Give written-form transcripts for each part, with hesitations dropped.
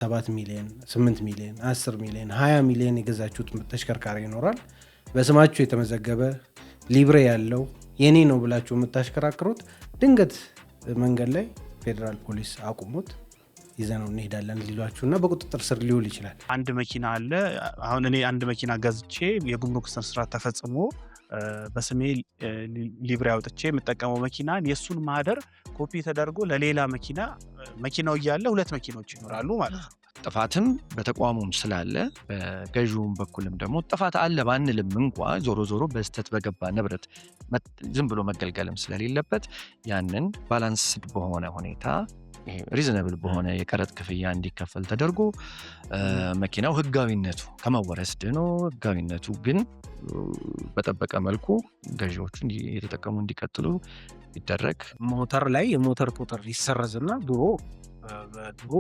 7 ሚሊዮን፣ 8 ሚሊዮን፣ 10 ሚሊዮን፣ 20 ሚሊዮን የገዛችሁት ተሽከርካሪ ይኖራል። በስማችሁ የተመዘገበ ሊብሬ ያለው የኔ ነው ብላችሁ የምታሽከራክሩት ድንገት መንገድ ላይ ፌዴራል ፖሊስ አቁሙት ይዘነው እንሄዳለን ሊሏችሁ እና በቁጥጥር ስር ሊውል ይችላል። አንድ መኪና አለ። አሁን እኔ አንድ መኪና ገዝቼ የጉምሩክ ስነ ስርዓት ተፈጽሞ በስሜ ሊብሬ አውጥቼ የምጠቀመው መኪና የሱን ማህደር ኮፒ ተደርጎ ለሌላ መኪናው እያለ ሁለት መኪኖች ይኖራሉ ማለት ነው። ጥፋትም በተቋሙም ስላለ በገዥውም በኩልም ደግሞ ጥፋት አለ ባንልም እንኳ ዞሮ ዞሮ በስተት በገባ ንብረት ዝም ብሎ መገልገልም ስለሌለበት ያንን ባላንስድ በሆነ ሁኔታ ሪዝነብል በሆነ የቀረጥ ክፍያ እንዲከፈል ተደርጎ መኪናው ህጋዊነቱ ከመወረስ ድኖ ህጋዊነቱ ግን በጠበቀ መልኩ ገዢዎቹ እየተጠቀሙ እንዲቀጥሉ ይደረግ። ሞተር ላይ የሞተር ቁጥር ይሰረዝና ድሮ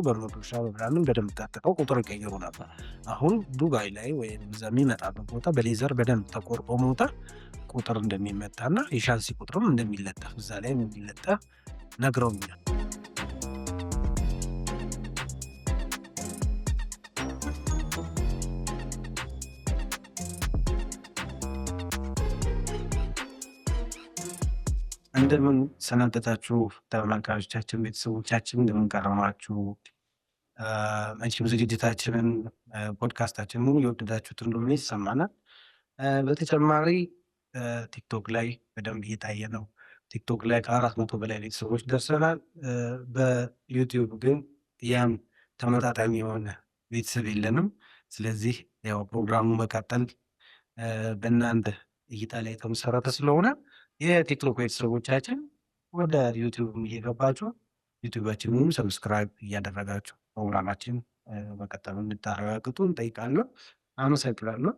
በመዶሻ በምናምን በደንብ ታጥቀው ቁጥር ይቀይሩ ነበር። አሁን ዱባይ ላይ ወይም እዛ የሚመጣበት ቦታ በሌዘር በደንብ ተቆርጦ ሞተር ቁጥር እንደሚመታና የሻንሲ ቁጥርም እንደሚለጠፍ እዛ ላይ እንደሚለጠፍ ነግረውኛል። እንደምን ሰነበታችሁ ተመልካቾቻችን፣ ቤተሰቦቻችን እንደምን ከረማችሁ? መቼም ዝግጅታችንን ፖድካስታችን ሙሉ የወደዳችሁት እንደሆነ ይሰማናል። በተጨማሪ ቲክቶክ ላይ በደንብ እየታየ ነው። ቲክቶክ ላይ ከ400 በላይ ቤተሰቦች ደርሰናል። በዩቲዩብ ግን ያም ተመጣጣኝ የሆነ ቤተሰብ የለንም። ስለዚህ ያው ፕሮግራሙ መቀጠል በእናንተ እይታ ላይ የተመሰረተ ስለሆነ የቲክቶክ ቤተሰቦቻችን ወደ ዩቲዩብ እየገባችሁ ዩቲዩባችንን ሰብስክራይብ እያደረጋችሁ ፕሮግራማችን መቀጠሉ እንድታረጋግጡ እንጠይቃለን። አመሰግናለሁ።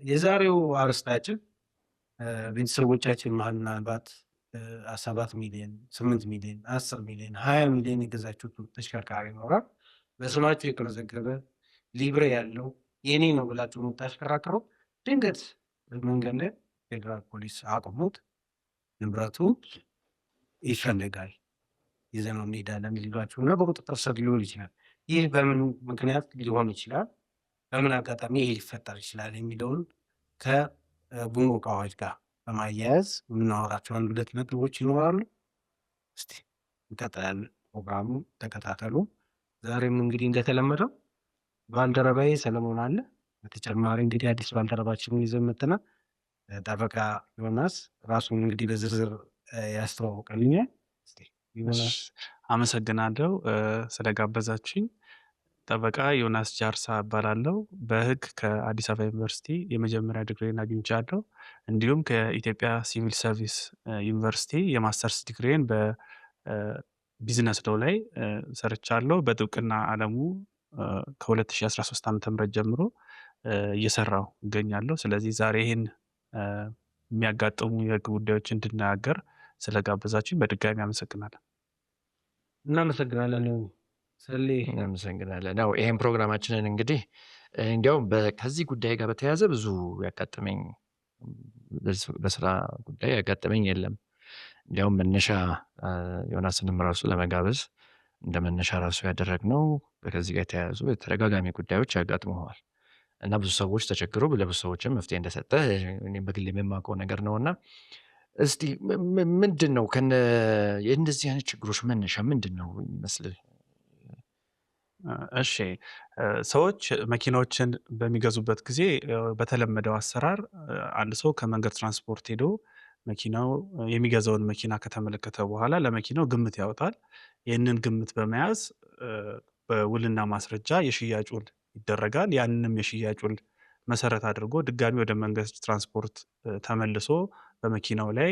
የዛሬው አርዕስታችን ቤተሰቦቻችን ምናልባት 7 ሚሊዮን፣ 8 ሚሊዮን፣ 10 ሚሊዮን፣ 20 ሚሊዮን የገዛችሁት ተሽከርካሪ ይኖራል። በስማችሁ የተመዘገበ ሊብሬ ያለው የኔ ነው ብላችሁ የምታሽከራክሩ ድንገት መንገድ ላይ ፌዴራል ፖሊስ አቁሙት፣ ንብረቱ ይፈልጋል ይዘነው እንሄዳለን ሊሏችሁ እና በቁጥጥር ስር ሊውል ይችላል። ይህ በምን ምክንያት ሊሆን ይችላል፣ በምን አጋጣሚ ይሄ ሊፈጠር ይችላል የሚለውን ከጉምሩክ አዋጅ ጋር በማያያዝ የምናወራቸው አንድ ሁለት ነጥቦች ይኖራሉ። እስቲ እንቀጥላለን። ፕሮግራሙ ተከታተሉ። ዛሬም እንግዲህ እንደተለመደው ባልደረባዬ ሰለሞን አለ። በተጨማሪ እንግዲህ አዲስ ባልደረባችንን ይዘን መጥተናል። ጠበቃ ዮናስ ራሱን እንግዲህ በዝርዝር ያስተዋውቀልኛል። አመሰግናለሁ ስለጋበዛችኝ። ጠበቃ ዮናስ ጃርሳ እባላለሁ። በህግ ከአዲስ አበባ ዩኒቨርሲቲ የመጀመሪያ ዲግሪን አግኝቻለሁ። እንዲሁም ከኢትዮጵያ ሲቪል ሰርቪስ ዩኒቨርሲቲ የማስተርስ ዲግሪን በቢዝነስ ሎው ላይ ሰርቻለሁ። በጥብቅና አለሙ ከ2013 ዓ.ም ጀምሮ እየሰራሁ እገኛለሁ። ስለዚህ ዛሬ ይህን የሚያጋጥሙ የህግ ጉዳዮች እንድናገር ስለጋበዛችን በድጋሚ አመሰግናለን። እናመሰግናለን። እናመሰግናለን። ያው ይሄን ፕሮግራማችንን እንግዲህ እንዲያውም ከዚህ ጉዳይ ጋር በተያያዘ ብዙ ያጋጠመኝ በስራ ጉዳይ ያጋጠመኝ የለም። እንዲያውም መነሻ ዮናስንም ራሱ ለመጋበዝ እንደ መነሻ ራሱ ያደረግነው ከዚህ ጋር የተያያዙ የተደጋጋሚ ጉዳዮች ያጋጥመዋል እና ብዙ ሰዎች ተቸግረው ለብዙ ሰዎችም መፍትሄ እንደሰጠ እኔ በግሌ የማውቀው ነገር ነውና እስቲ ምንድነው የእንደዚህ አይነት ችግሮች መነሻ ምንድነው ይመስልህ? እሺ፣ ሰዎች መኪናዎችን በሚገዙበት ጊዜ በተለመደው አሰራር አንድ ሰው ከመንገድ ትራንስፖርት ሄዶ መኪናው የሚገዛውን መኪና ከተመለከተ በኋላ ለመኪናው ግምት ያወጣል። ይህንን ግምት በመያዝ በውልና ማስረጃ የሽያጭ ውል ይደረጋል። ያንንም የሽያጭ ውል መሰረት አድርጎ ድጋሚ ወደ መንገድ ትራንስፖርት ተመልሶ በመኪናው ላይ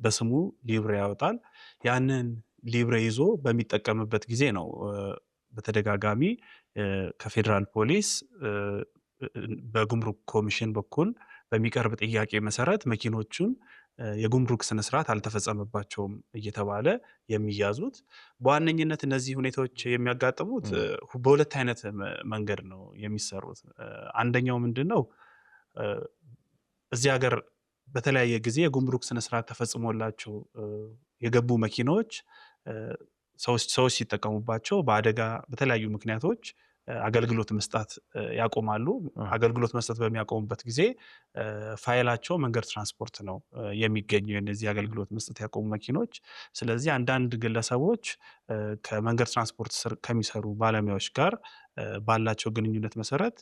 በስሙ ሊብሬ ያወጣል። ያንን ሊብሬ ይዞ በሚጠቀምበት ጊዜ ነው በተደጋጋሚ ከፌዴራል ፖሊስ በጉምሩክ ኮሚሽን በኩል በሚቀርብ ጥያቄ መሰረት መኪኖቹን የጉምሩክ ስነስርዓት አልተፈጸመባቸውም እየተባለ የሚያዙት። በዋነኝነት እነዚህ ሁኔታዎች የሚያጋጥሙት በሁለት አይነት መንገድ ነው የሚሰሩት። አንደኛው ምንድነው? እዚህ ሀገር በተለያየ ጊዜ የጉምሩክ ስነስርዓት ተፈጽሞላቸው የገቡ መኪናዎች ሰዎች ሲጠቀሙባቸው በአደጋ በተለያዩ ምክንያቶች አገልግሎት መስጠት ያቆማሉ። አገልግሎት መስጠት በሚያቆሙበት ጊዜ ፋይላቸው መንገድ ትራንስፖርት ነው የሚገኘው የነዚህ አገልግሎት መስጠት ያቆሙ መኪኖች። ስለዚህ አንዳንድ ግለሰቦች ከመንገድ ትራንስፖርት ስር ከሚሰሩ ባለሙያዎች ጋር ባላቸው ግንኙነት መሰረት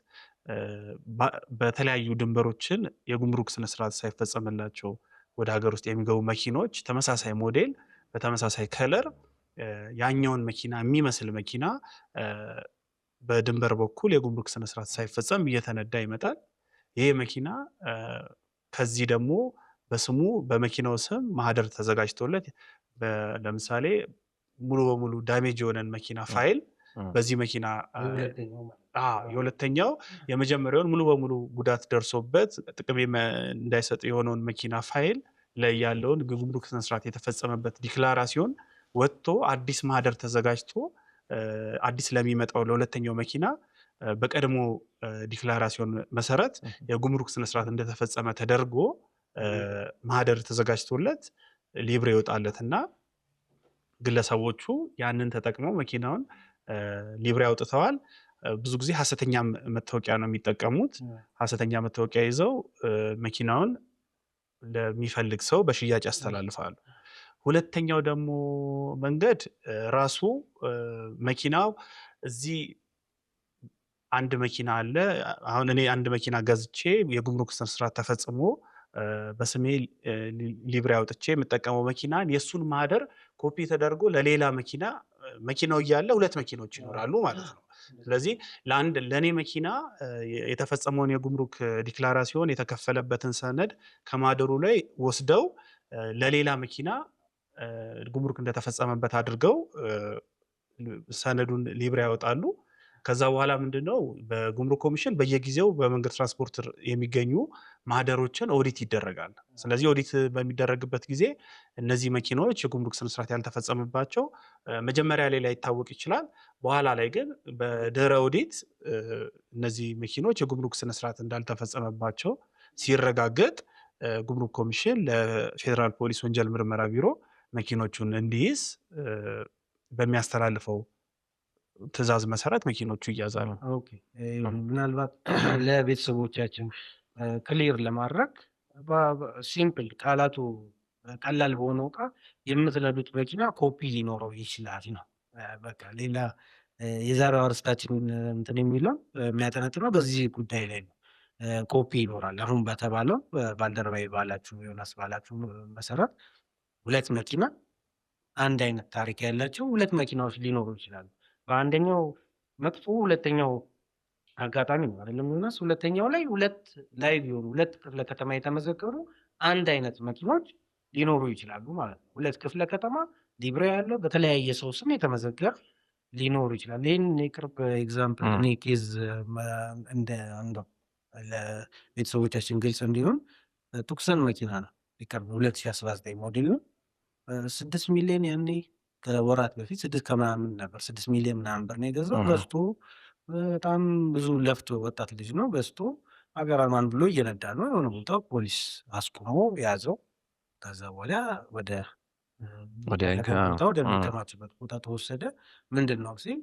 በተለያዩ ድንበሮችን የጉምሩክ ስነስርዓት ሳይፈጸምላቸው ወደ ሀገር ውስጥ የሚገቡ መኪኖች ተመሳሳይ ሞዴል በተመሳሳይ ከለር ያኛውን መኪና የሚመስል መኪና በድንበር በኩል የጉምሩክ ስነስርዓት ሳይፈጸም እየተነዳ ይመጣል። ይሄ መኪና ከዚህ ደግሞ በስሙ በመኪናው ስም ማህደር ተዘጋጅቶለት ለምሳሌ ሙሉ በሙሉ ዳሜጅ የሆነን መኪና ፋይል በዚህ መኪና የሁለተኛው የመጀመሪያውን ሙሉ በሙሉ ጉዳት ደርሶበት ጥቅም እንዳይሰጥ የሆነውን መኪና ፋይል ላይ ያለውን ጉምሩክ ስነስርዓት የተፈጸመበት ዲክላራሲዮን ወጥቶ አዲስ ማህደር ተዘጋጅቶ አዲስ ለሚመጣው ለሁለተኛው መኪና በቀድሞ ዲክላራሲዮን መሰረት የጉምሩክ ስነስርዓት እንደተፈጸመ ተደርጎ ማህደር ተዘጋጅቶለት ሊብሬ ይወጣለትና ግለሰቦቹ ያንን ተጠቅመው መኪናውን ሊብሬ አውጥተዋል። ብዙ ጊዜ ሐሰተኛ መታወቂያ ነው የሚጠቀሙት። ሐሰተኛ መታወቂያ ይዘው መኪናውን ለሚፈልግ ሰው በሽያጭ ያስተላልፋሉ። ሁለተኛው ደግሞ መንገድ ራሱ መኪናው እዚህ አንድ መኪና አለ። አሁን እኔ አንድ መኪና ገዝቼ የጉምሩክ ስነስርዓት ተፈጽሞ በስሜ ሊብሬ አውጥቼ የምጠቀመው መኪናን የሱን ማህደር ኮፒ ተደርጎ ለሌላ መኪናው እያለ ሁለት መኪኖች ይኖራሉ ማለት ነው። ስለዚህ ለኔ መኪና የተፈጸመውን የጉምሩክ ዲክላራሲዮን የተከፈለበትን ሰነድ ከማህደሩ ላይ ወስደው ለሌላ መኪና ጉምሩክ እንደተፈጸመበት አድርገው ሰነዱን ሊብሬ ያወጣሉ። ከዛ በኋላ ምንድነው በጉምሩክ ኮሚሽን በየጊዜው በመንገድ ትራንስፖርት የሚገኙ ማህደሮችን ኦዲት ይደረጋል። ስለዚህ ኦዲት በሚደረግበት ጊዜ እነዚህ መኪናዎች የጉምሩክ ስነስርዓት ያልተፈጸመባቸው መጀመሪያ ላይ ላይታወቅ ይችላል። በኋላ ላይ ግን በድህረ ኦዲት እነዚህ መኪኖች የጉምሩክ ስነስርዓት እንዳልተፈጸመባቸው ሲረጋገጥ ጉምሩክ ኮሚሽን ለፌዴራል ፖሊስ ወንጀል ምርመራ ቢሮ መኪኖቹን እንዲይዝ በሚያስተላልፈው ትዕዛዝ መሰረት መኪኖቹ ይያዛሉ። ምናልባት ለቤተሰቦቻችን ክሊር ለማድረግ ሲምፕል ቃላቱ ቀላል በሆነው ዕቃ የምትነዱት መኪና ኮፒ ሊኖረው ይችላል ነው። በቃ ሌላ የዛሬው አርስታችን እንትን የሚለው የሚያጠነጥነው በዚህ ጉዳይ ላይ ነው። ኮፒ ይኖራል። አሁን በተባለው ባልደረባዊ ባላችሁ ዮናስ ባላችሁ መሰረት ሁለት መኪና አንድ አይነት ታሪክ ያላቸው ሁለት መኪናዎች ሊኖሩ ይችላሉ። በአንደኛው መጥፎ ሁለተኛው አጋጣሚ ነው አይደለም ዮናስ? ሁለተኛው ላይ ሁለት ክፍለ ከተማ የተመዘገቡ አንድ አይነት መኪኖች ሊኖሩ ይችላሉ ማለት ነው። ሁለት ክፍለ ከተማ ሊብሬ ያለው በተለያየ ሰው ስም የተመዘገበ ሊኖሩ ይችላል። ይህን የቅርብ ኤግዛምፕል እኔ ኬዝ እንደ ለቤተሰቦቻችን ግልጽ እንዲሆን ቱክሰን መኪና ነው የቅርብ 2019 ሞዴል ነው። 6 ሚሊዮን ያኔ ከወራት በፊት 6 ከምናምን ነበር 6 ሚሊዮን ምናምን ብር ነው የገዛው። ገዝቶ በጣም ብዙ ለፍቶ ወጣት ልጅ ነው ገዝቶ ሀገር አማን ብሎ እየነዳ ነው። የሆነ ቦታ ፖሊስ አስቆሞ ያዘው። ከዛ በኋላ ወደሚከማችበት ቦታ ተወሰደ። ምንድን ነው ሲል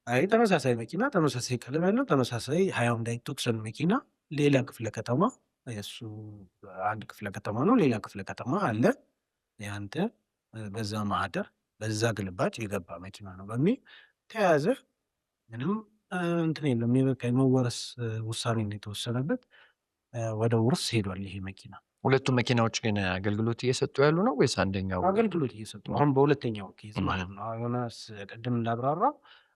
አይ ተመሳሳይ መኪና ተመሳሳይ ቀለም ያለው ተመሳሳይ ሃይንዳይ ቱክሰን መኪና ሌላ ክፍለ ከተማ የሱ አንድ ክፍለ ከተማ ነው ሌላ ክፍለ ከተማ አለ ያንተ በዛ ማህደር በዛ ግልባጭ የገባ መኪና ነው በሚል ተያዘ። ምንም እንትን የለም። የበቃ የመወረስ ውሳኔ ነው የተወሰነበት። ወደ ውርስ ሄዷል ይሄ መኪና። ሁለቱም መኪናዎች ግን አገልግሎት እየሰጡ ያሉ ነው ወይስ አንደኛው? አገልግሎት እየሰጡ አሁን በሁለተኛው ኬዝ ማለት ነው። ዮናስ ቅድም እንዳብራራው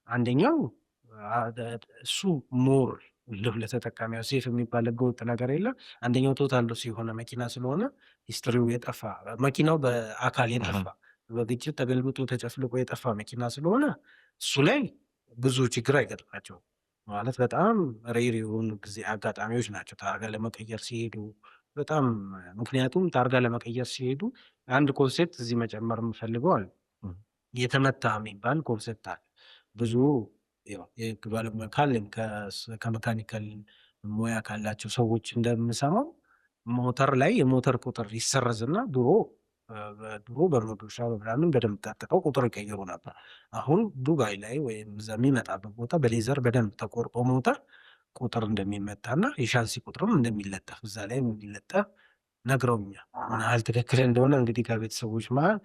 አንደኛው እሱ ሞር ለተጠቃሚው ሴፍ የሚባል ህገወጥ ነገር የለም። አንደኛው ቶታል ሎስ የሆነ መኪና ስለሆነ ሂስትሪው የጠፋ መኪናው በአካል የጠፋ በግጭት ተገልብጦ ተጨፍልቆ የጠፋ መኪና ስለሆነ እሱ ላይ ብዙ ችግር አይገጥማቸው ማለት በጣም ሬር የሆኑ ጊዜ አጋጣሚዎች ናቸው ታርጋ ለመቀየር ሲሄዱ በጣም ምክንያቱም ታርጋ ለመቀየር ሲሄዱ አንድ ኮንሴፕት እዚህ መጨመር የምፈልገው አለ። የተመታ የሚባል ኮንሴፕት አለ። ብዙ ከመካኒካል ሙያ ካላቸው ሰዎች እንደምሰማው ሞተር ላይ የሞተር ቁጥር ይሰረዝና ድሮ ድሮ በመዶሻ በምናምን በደንብ ጠጥተው ቁጥር ይቀይሩ ነበር። አሁን ዱባይ ላይ ወይም እዛ የሚመጣበት ቦታ በሌዘር በደንብ ተቆርጦ ሞተር ቁጥር እንደሚመታና የሻንሲ ቁጥርም እንደሚለጠፍ እዛ ላይ እንዲለጠፍ ነግረውኛል። ምን ያህል ትክክል እንደሆነ እንግዲህ ከቤተሰቦች መሀል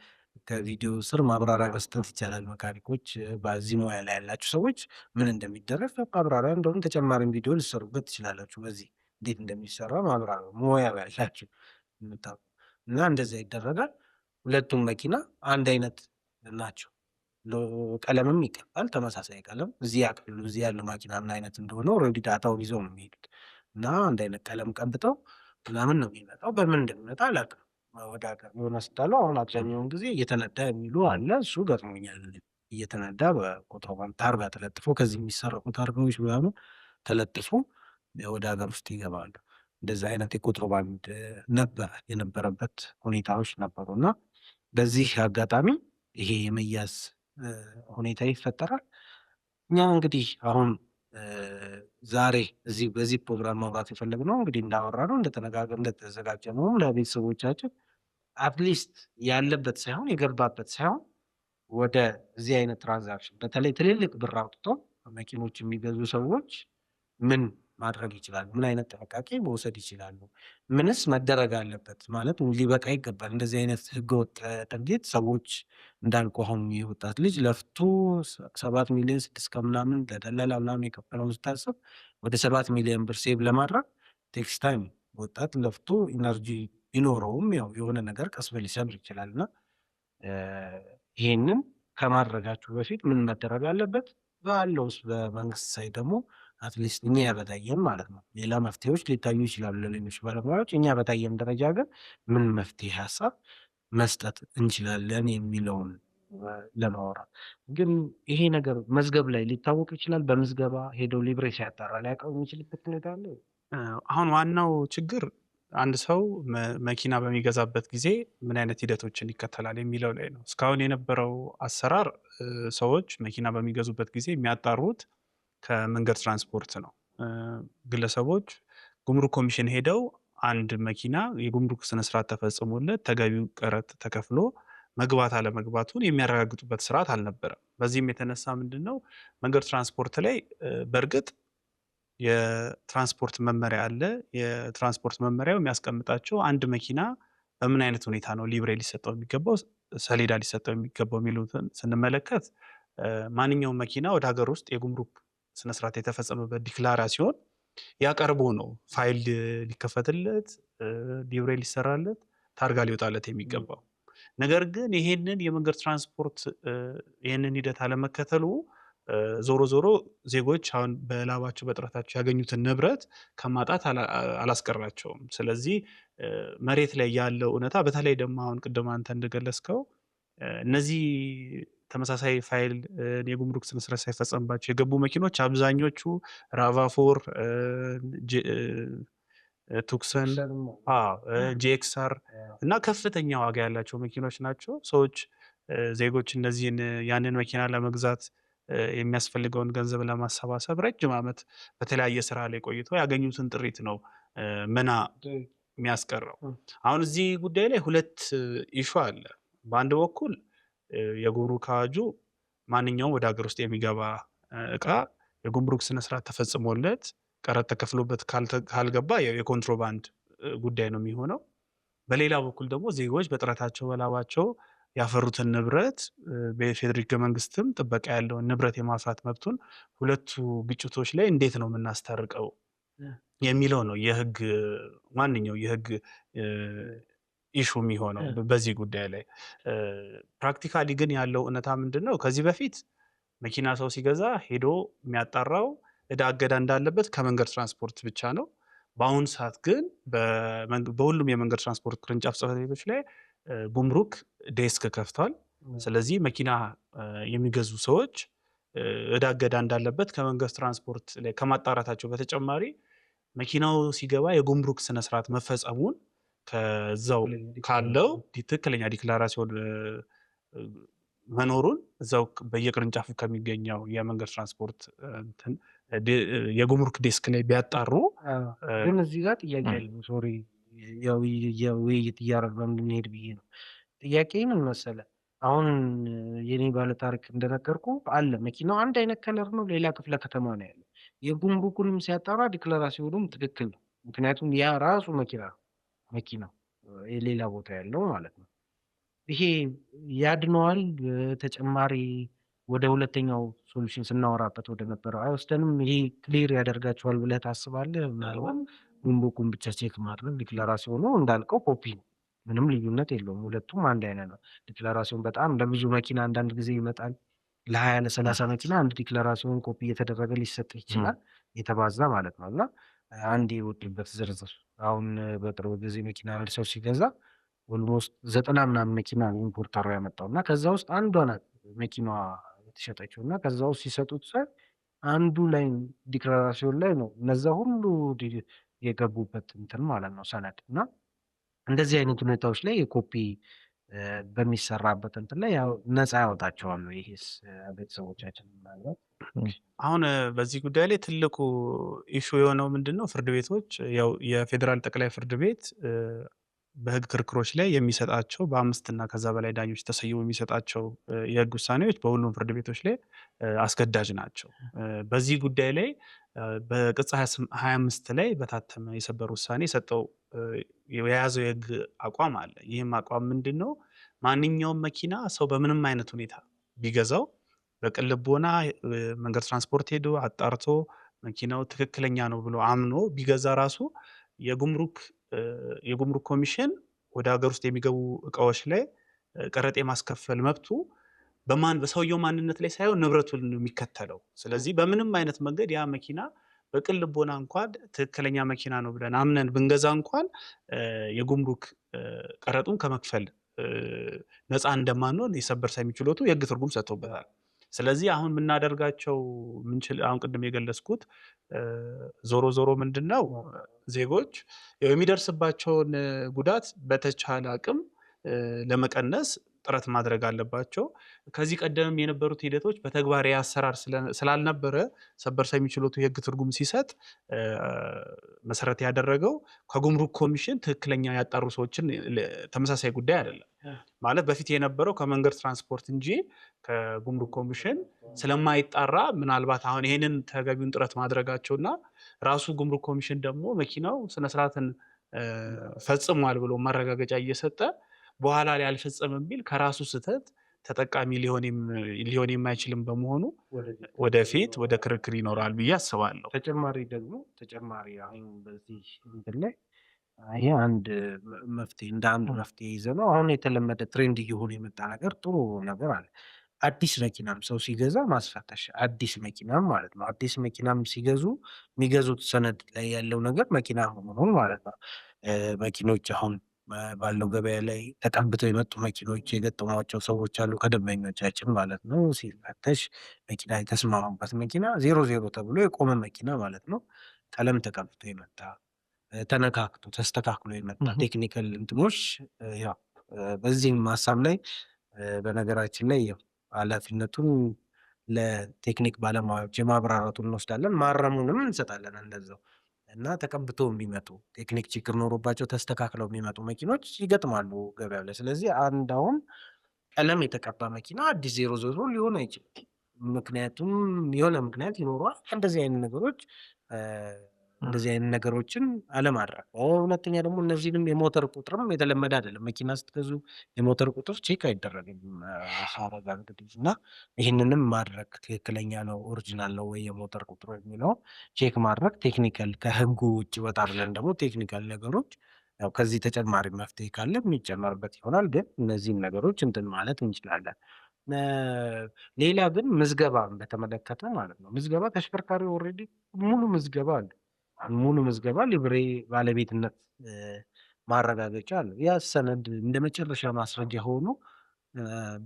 ከቪዲዮ ስር ማብራሪያ መስጠት ይቻላል። መካኒኮች በዚህ ሙያ ላይ ያላችሁ ሰዎች ምን እንደሚደረግ ማብራሪያ እንደውም ተጨማሪም ቪዲዮ ልሰሩበት ትችላላችሁ። በዚህ እንዴት እንደሚሰራ ማብራሪያ ሙያ ያላችሁ የምታውቁ እና እንደዛ ይደረጋል። ሁለቱም መኪና አንድ አይነት ናቸው። ቀለምም ይቀባል፣ ተመሳሳይ ቀለም እዚህ ያውቃሉ። እዚህ ያለው መኪና ምን አይነት እንደሆነ ኦልሬዲ ዳታውን ይዘው ነው የሚሄዱት እና አንድ አይነት ቀለም ቀብተው ምናምን ነው የሚመጣው። በምን እንደሚመጣ አላውቅም። ወደ ሀገር የሆነ ስታለው አሁን አብዛኛውን ጊዜ እየተነዳ የሚሉ አለ። እሱ ገጥሞኛል። እየተነዳ በኮንትሮባንድ ታርጋ ተለጥፎ ከዚህ የሚሰረቁ ታርጋዎች ምናምን ተለጥፎ ወደ ሀገር ውስጥ ይገባሉ። እንደዚህ አይነት የኮንትሮባንድ የነበረበት ሁኔታዎች ነበሩ እና በዚህ አጋጣሚ ይሄ የመያዝ ሁኔታ ይፈጠራል። እኛ እንግዲህ አሁን ዛሬ በዚህ ፕሮግራም ማውራት የፈለግነው እንግዲህ እንዳወራነው እንደተዘጋጀነው ለቤተሰቦቻችን አትሊስት ያለበት ሳይሆን የገባበት ሳይሆን ወደ እዚህ አይነት ትራንዛክሽን በተለይ ትልልቅ ብር አውጥተው መኪኖች የሚገዙ ሰዎች ምን ማድረግ ይችላሉ? ምን አይነት ጥንቃቄ መውሰድ ይችላሉ? ምንስ መደረግ አለበት? ማለት ሊበቃ ይገባል። እንደዚህ አይነት ህገወጥ ድርጊት ሰዎች እንዳልኩ አሁን የወጣት ልጅ ለፍቶ 7 ሚሊዮን 6 ከምናምን ለደላላ ምናምን የከፈለውን ስታስብ ወደ 7 ሚሊዮን ብር ሴቭ ለማድረግ ቴክስ ታይም ወጣት ለፍቶ ኢነርጂ ቢኖረውም ያው የሆነ ነገር ቀስ በል ሊሰምር ይችላል እና ይሄንን ከማድረጋችሁ በፊት ምን መደረግ አለበት? ባለው በመንግስት ሳይ ደግሞ አትሊስት እኛ ያበታየን ማለት ነው። ሌላ መፍትሄዎች ሊታዩ ይችላሉ ለሌሎች ባለሙያዎች። እኛ በታየን ደረጃ ግን ምን መፍትሄ ሀሳብ መስጠት እንችላለን የሚለውን ለማውራት ግን ይሄ ነገር መዝገብ ላይ ሊታወቅ ይችላል። በምዝገባ ሄደው ሊብሬ ሲያጣራ ሊያቀርብ የሚችልበት ሁኔታ አለ። አሁን ዋናው ችግር አንድ ሰው መኪና በሚገዛበት ጊዜ ምን አይነት ሂደቶችን ይከተላል የሚለው ላይ ነው። እስካሁን የነበረው አሰራር ሰዎች መኪና በሚገዙበት ጊዜ የሚያጣሩት ከመንገድ ትራንስፖርት ነው። ግለሰቦች ጉምሩክ ኮሚሽን ሄደው አንድ መኪና የጉምሩክ ስነስርዓት ተፈጽሞለት ተገቢው ቀረጥ ተከፍሎ መግባት አለመግባቱን የሚያረጋግጡበት ስርዓት አልነበረም። በዚህም የተነሳ ምንድን ነው መንገድ ትራንስፖርት ላይ በእርግጥ የትራንስፖርት መመሪያ አለ። የትራንስፖርት መመሪያው የሚያስቀምጣቸው አንድ መኪና በምን አይነት ሁኔታ ነው ሊብሬ ሊሰጠው የሚገባው፣ ሰሌዳ ሊሰጠው የሚገባው የሚሉትን ስንመለከት ማንኛውም መኪና ወደ ሀገር ውስጥ የጉምሩክ ስነስርዓት የተፈጸመበት ዲክላራ ሲሆን ያቀርቦ ነው ፋይል ሊከፈትለት፣ ሊብሬ ሊሰራለት፣ ታርጋ ሊወጣለት የሚገባው። ነገር ግን ይሄንን የመንገድ ትራንስፖርት ይህንን ሂደት አለመከተሉ ዞሮ ዞሮ ዜጎች አሁን በላባቸው በጥረታቸው ያገኙትን ንብረት ከማጣት አላስቀራቸውም። ስለዚህ መሬት ላይ ያለው እውነታ በተለይ ደግሞ አሁን ቅድም አንተ እንደገለጽከው እነዚህ ተመሳሳይ ፋይል የጉምሩክ ስነስርዓት ሳይፈጸምባቸው የገቡ መኪኖች አብዛኞቹ ራቫፎር፣ ቱክሰን፣ ጄክሳር እና ከፍተኛ ዋጋ ያላቸው መኪኖች ናቸው። ዜጎች እነዚህን ያንን መኪና ለመግዛት የሚያስፈልገውን ገንዘብ ለማሰባሰብ ረጅም ዓመት በተለያየ ስራ ላይ ቆይቶ ያገኙትን ጥሪት ነው መና የሚያስቀረው። አሁን እዚህ ጉዳይ ላይ ሁለት ኢሹ አለ። በአንድ በኩል የጉምሩክ አዋጁ ማንኛውም ወደ ሀገር ውስጥ የሚገባ እቃ የጉምሩክ ስነስርዓት ተፈጽሞለት ቀረጥ ተከፍሎበት ካልገባ የኮንትሮባንድ ጉዳይ ነው የሚሆነው። በሌላ በኩል ደግሞ ዜጎች በጥረታቸው በላባቸው ያፈሩትን ንብረት በፌዴራል ሕገ መንግስትም ጥበቃ ያለውን ንብረት የማፍራት መብቱን ሁለቱ ግጭቶች ላይ እንዴት ነው የምናስታርቀው የሚለው ነው ዋነኛው የህግ ኢሹ የሚሆነው በዚህ ጉዳይ ላይ። ፕራክቲካሊ ግን ያለው እውነታ ምንድን ነው? ከዚህ በፊት መኪና ሰው ሲገዛ ሄዶ የሚያጣራው ዕዳ እገዳ እንዳለበት ከመንገድ ትራንስፖርት ብቻ ነው። በአሁኑ ሰዓት ግን በሁሉም የመንገድ ትራንስፖርት ቅርንጫፍ ጽሕፈት ቤቶች ላይ ጉምሩክ ዴስክ ከፍቷል። ስለዚህ መኪና የሚገዙ ሰዎች ዕዳ እገዳ እንዳለበት ከመንገድ ትራንስፖርት ላይ ከማጣራታቸው በተጨማሪ መኪናው ሲገባ የጉምሩክ ስነስርዓት መፈጸሙን ከዛው ካለው ትክክለኛ ዲክላራሲዮን መኖሩን እዛው በየቅርንጫፉ ከሚገኘው የመንገድ ትራንስፖርት የጉምሩክ ዴስክ ላይ ቢያጣሩ። ግን እዚህ ጋር ጥያቄ አለ። ሶሪ የውይይት እያደረግን እንድንሄድ ብዬ ነው። ጥያቄ ምን መሰለህ? አሁን የኔ ባለታሪክ እንደነገርኩህ አለ መኪናው አንድ አይነት ከለር ነው፣ ሌላ ክፍለ ከተማ ነው ያለው። የጉምሩኩንም ሲያጣራ ዲክለራሲዮኑም ትክክል ነው። ምክንያቱም ያ ራሱ መኪናው የሌላ ቦታ ያለው ማለት ነው። ይሄ ያድነዋል? ተጨማሪ ወደ ሁለተኛው ሶሉሽን ስናወራበት ወደ ነበረው አይወስደንም? ይሄ ክሊር ያደርጋቸዋል ብለህ ታስባለህ? ምናልባት ጉምሩኩን ብቻ ቼክ ማድረግ ዲክለራሲዮኑ እንዳልከው ኮፒ ነው፣ ምንም ልዩነት የለውም። ሁለቱም አንድ አይነት ነው። ዲክለራሲዮን በጣም ለብዙ መኪና አንዳንድ ጊዜ ይመጣል። ለ20 ለ30 መኪና አንድ ዲክለራሲዮን ኮፒ እየተደረገ ሊሰጥ ይችላል፣ የተባዛ ማለት ነው። እና አንድ የወጡበት ዝርዝር አሁን በቅርብ ጊዜ መኪና አንድ ሰው ሲገዛ ኦልሞስት 90 ምናምን መኪና ነው ኢምፖርተሩ ያመጣው እና ከዛ ውስጥ አንዷ ናት መኪናዋ የተሸጠችው እና ከዛ ውስጥ ሲሰጡት ሳይ አንዱ ላይ ዲክለራሲዮን ላይ ነው እነዛ ሁሉ የገቡበት እንትን ማለት ነው ሰነድ። እና እንደዚህ አይነት ሁኔታዎች ላይ የኮፒ በሚሰራበት እንትን ላይ ያው ነፃ ያወጣቸዋል። ይሄስ ቤተሰቦቻችን ምናልባት አሁን በዚህ ጉዳይ ላይ ትልቁ ኢሹ የሆነው ምንድነው? ፍርድ ቤቶች ያው የፌዴራል ጠቅላይ ፍርድ ቤት በህግ ክርክሮች ላይ የሚሰጣቸው በ5 እና ከዛ በላይ ዳኞች ተሰይሞ የሚሰጣቸው የህግ ውሳኔዎች በሁሉም ፍርድ ቤቶች ላይ አስገዳጅ ናቸው። በዚህ ጉዳይ ላይ በቅጽ 25 ላይ በታተመ የሰበር ውሳኔ የሰጠው የያዘው የህግ አቋም አለ። ይህም አቋም ምንድነው? ማንኛውም መኪና ሰው በምንም አይነት ሁኔታ ቢገዛው በቅን ልቦና መንገድ ትራንስፖርት ሄዶ አጣርቶ መኪናው ትክክለኛ ነው ብሎ አምኖ ቢገዛ ራሱ የጉምሩክ ኮሚሽን ወደ ሀገር ውስጥ የሚገቡ እቃዎች ላይ ቀረጥ የማስከፈል መብቱ በሰውየው ማንነት ላይ ሳይሆን ንብረቱን ነው የሚከተለው። ስለዚህ በምንም አይነት መንገድ ያ መኪና በቅን ልቦና እንኳን ትክክለኛ መኪና ነው ብለን አምነን ብንገዛ እንኳን የጉምሩክ ቀረጡን ከመክፈል ነፃ እንደማንሆን የሰበር ሰሚ ችሎቱ የህግ ትርጉም ሰጥቶበታል። ስለዚህ አሁን የምናደርጋቸው አሁን ቅድም የገለጽኩት ዞሮ ምንድነው ዜጎች የሚደርስባቸውን ጉዳት በተቻለ አቅም ለመቀነስ ጥረት ማድረግ አለባቸው። ከዚህ ቀደም የነበሩት ሂደቶች በተግባር አሰራር ስላልነበረ ሰበር ሰሚ ችሎቱ የህግ ትርጉም ሲሰጥ መሰረት ያደረገው ከጉምሩክ ኮሚሽን ትክክለኛ ያጣሩ ሰዎችን ተመሳሳይ ጉዳይ አይደለም። ማለት በፊት የነበረው ከመንገድ ትራንስፖርት እንጂ ከጉምሩክ ኮሚሽን ስለማይጣራ ምናልባት አሁን ይሄንን ተገቢውን ጥረት ማድረጋቸውና ራሱ ጉምሩክ ኮሚሽን ደግሞ መኪናው ስነስርዓትን ፈጽሟል ብሎ ማረጋገጫ እየሰጠ በኋላ ላይ አልፈጸመም ቢል ከራሱ ስህተት ተጠቃሚ ሊሆን የማይችልም በመሆኑ ወደፊት ወደ ክርክር ይኖራል ብዬ አስባለሁ። ተጨማሪ አሁን በዚህ እንትን ላይ ይሄ አንድ መፍትሄ እንደ አንድ መፍትሄ ይዘ ነው አሁን የተለመደ ትሬንድ እየሆነ የመጣ ነገር ጥሩ ነገር አለ። አዲስ መኪናም ሰው ሲገዛ ማስፈተሽ፣ አዲስ መኪናም ማለት ነው። አዲስ መኪናም ሲገዙ የሚገዙት ሰነድ ላይ ያለው ነገር መኪና መሆኑን ማለት ነው። መኪኖች አሁን ባለው ገበያ ላይ ተቀብተው የመጡ መኪኖች የገጠሟቸው ሰዎች አሉ ከደንበኞቻችን ማለት ነው። ሲፈተሽ መኪና የተስማሙበት መኪና 00 ተብሎ የቆመ መኪና ማለት ነው። ቀለም ተቀብቶ የመጣ ተነካክቶ ተስተካክሎ የመጣ ቴክኒካል እንትኖች ያው በዚህም ሀሳብ ላይ በነገራችን ላይ ያው ኃላፊነቱን ለቴክኒክ ባለሙያዎች የማብራራቱን እንወስዳለን፣ ማረሙንም እንሰጣለን እንደዛው። እና ተቀብቶ የሚመጡ ቴክኒክ ችግር ኖሮባቸው ተስተካክለው የሚመጡ መኪኖች ይገጥማሉ ገበያው ላይ። ስለዚህ አንድ አሁን ቀለም የተቀባ መኪና አዲስ 00 ሊሆን አይችልም። ምክንያቱም የሆነ ምክንያት ይኖረዋል። እንደዚህ አይነት ነገሮችን አለማድረግ። ሁለተኛ ደግሞ እነዚህንም የሞተር ቁጥርም የተለመደ አይደለም። መኪና ስትገዙ የሞተር ቁጥር ቼክ አይደረግም እንግዲህ እና ይህንንም ማድረግ ትክክለኛ ነው ኦሪጂናል ነው ወይ የሞተር ቁጥሩ የሚለው ቼክ ማድረግ ቴክኒካል ከህጉ ውጭ ወጣ ብለን ደግሞ ቴክኒካል ነገሮች ያው ከዚህ ተጨማሪ መፍትሄ ካለ የሚጨመርበት ይሆናል። ግን እነዚህን ነገሮች እንትን ማለት እንችላለን። ሌላ ግን ምዝገባን በተመለከተ ማለት ነው። ምዝገባ ተሽከርካሪ ኦልሬዲ ሙሉ ምዝገባ አለ። ሙሉ ምዝገባ ሊብሬ ባለቤትነት ማረጋገጫ አለ። ያ ሰነድ እንደ መጨረሻ ማስረጃ ሆኖ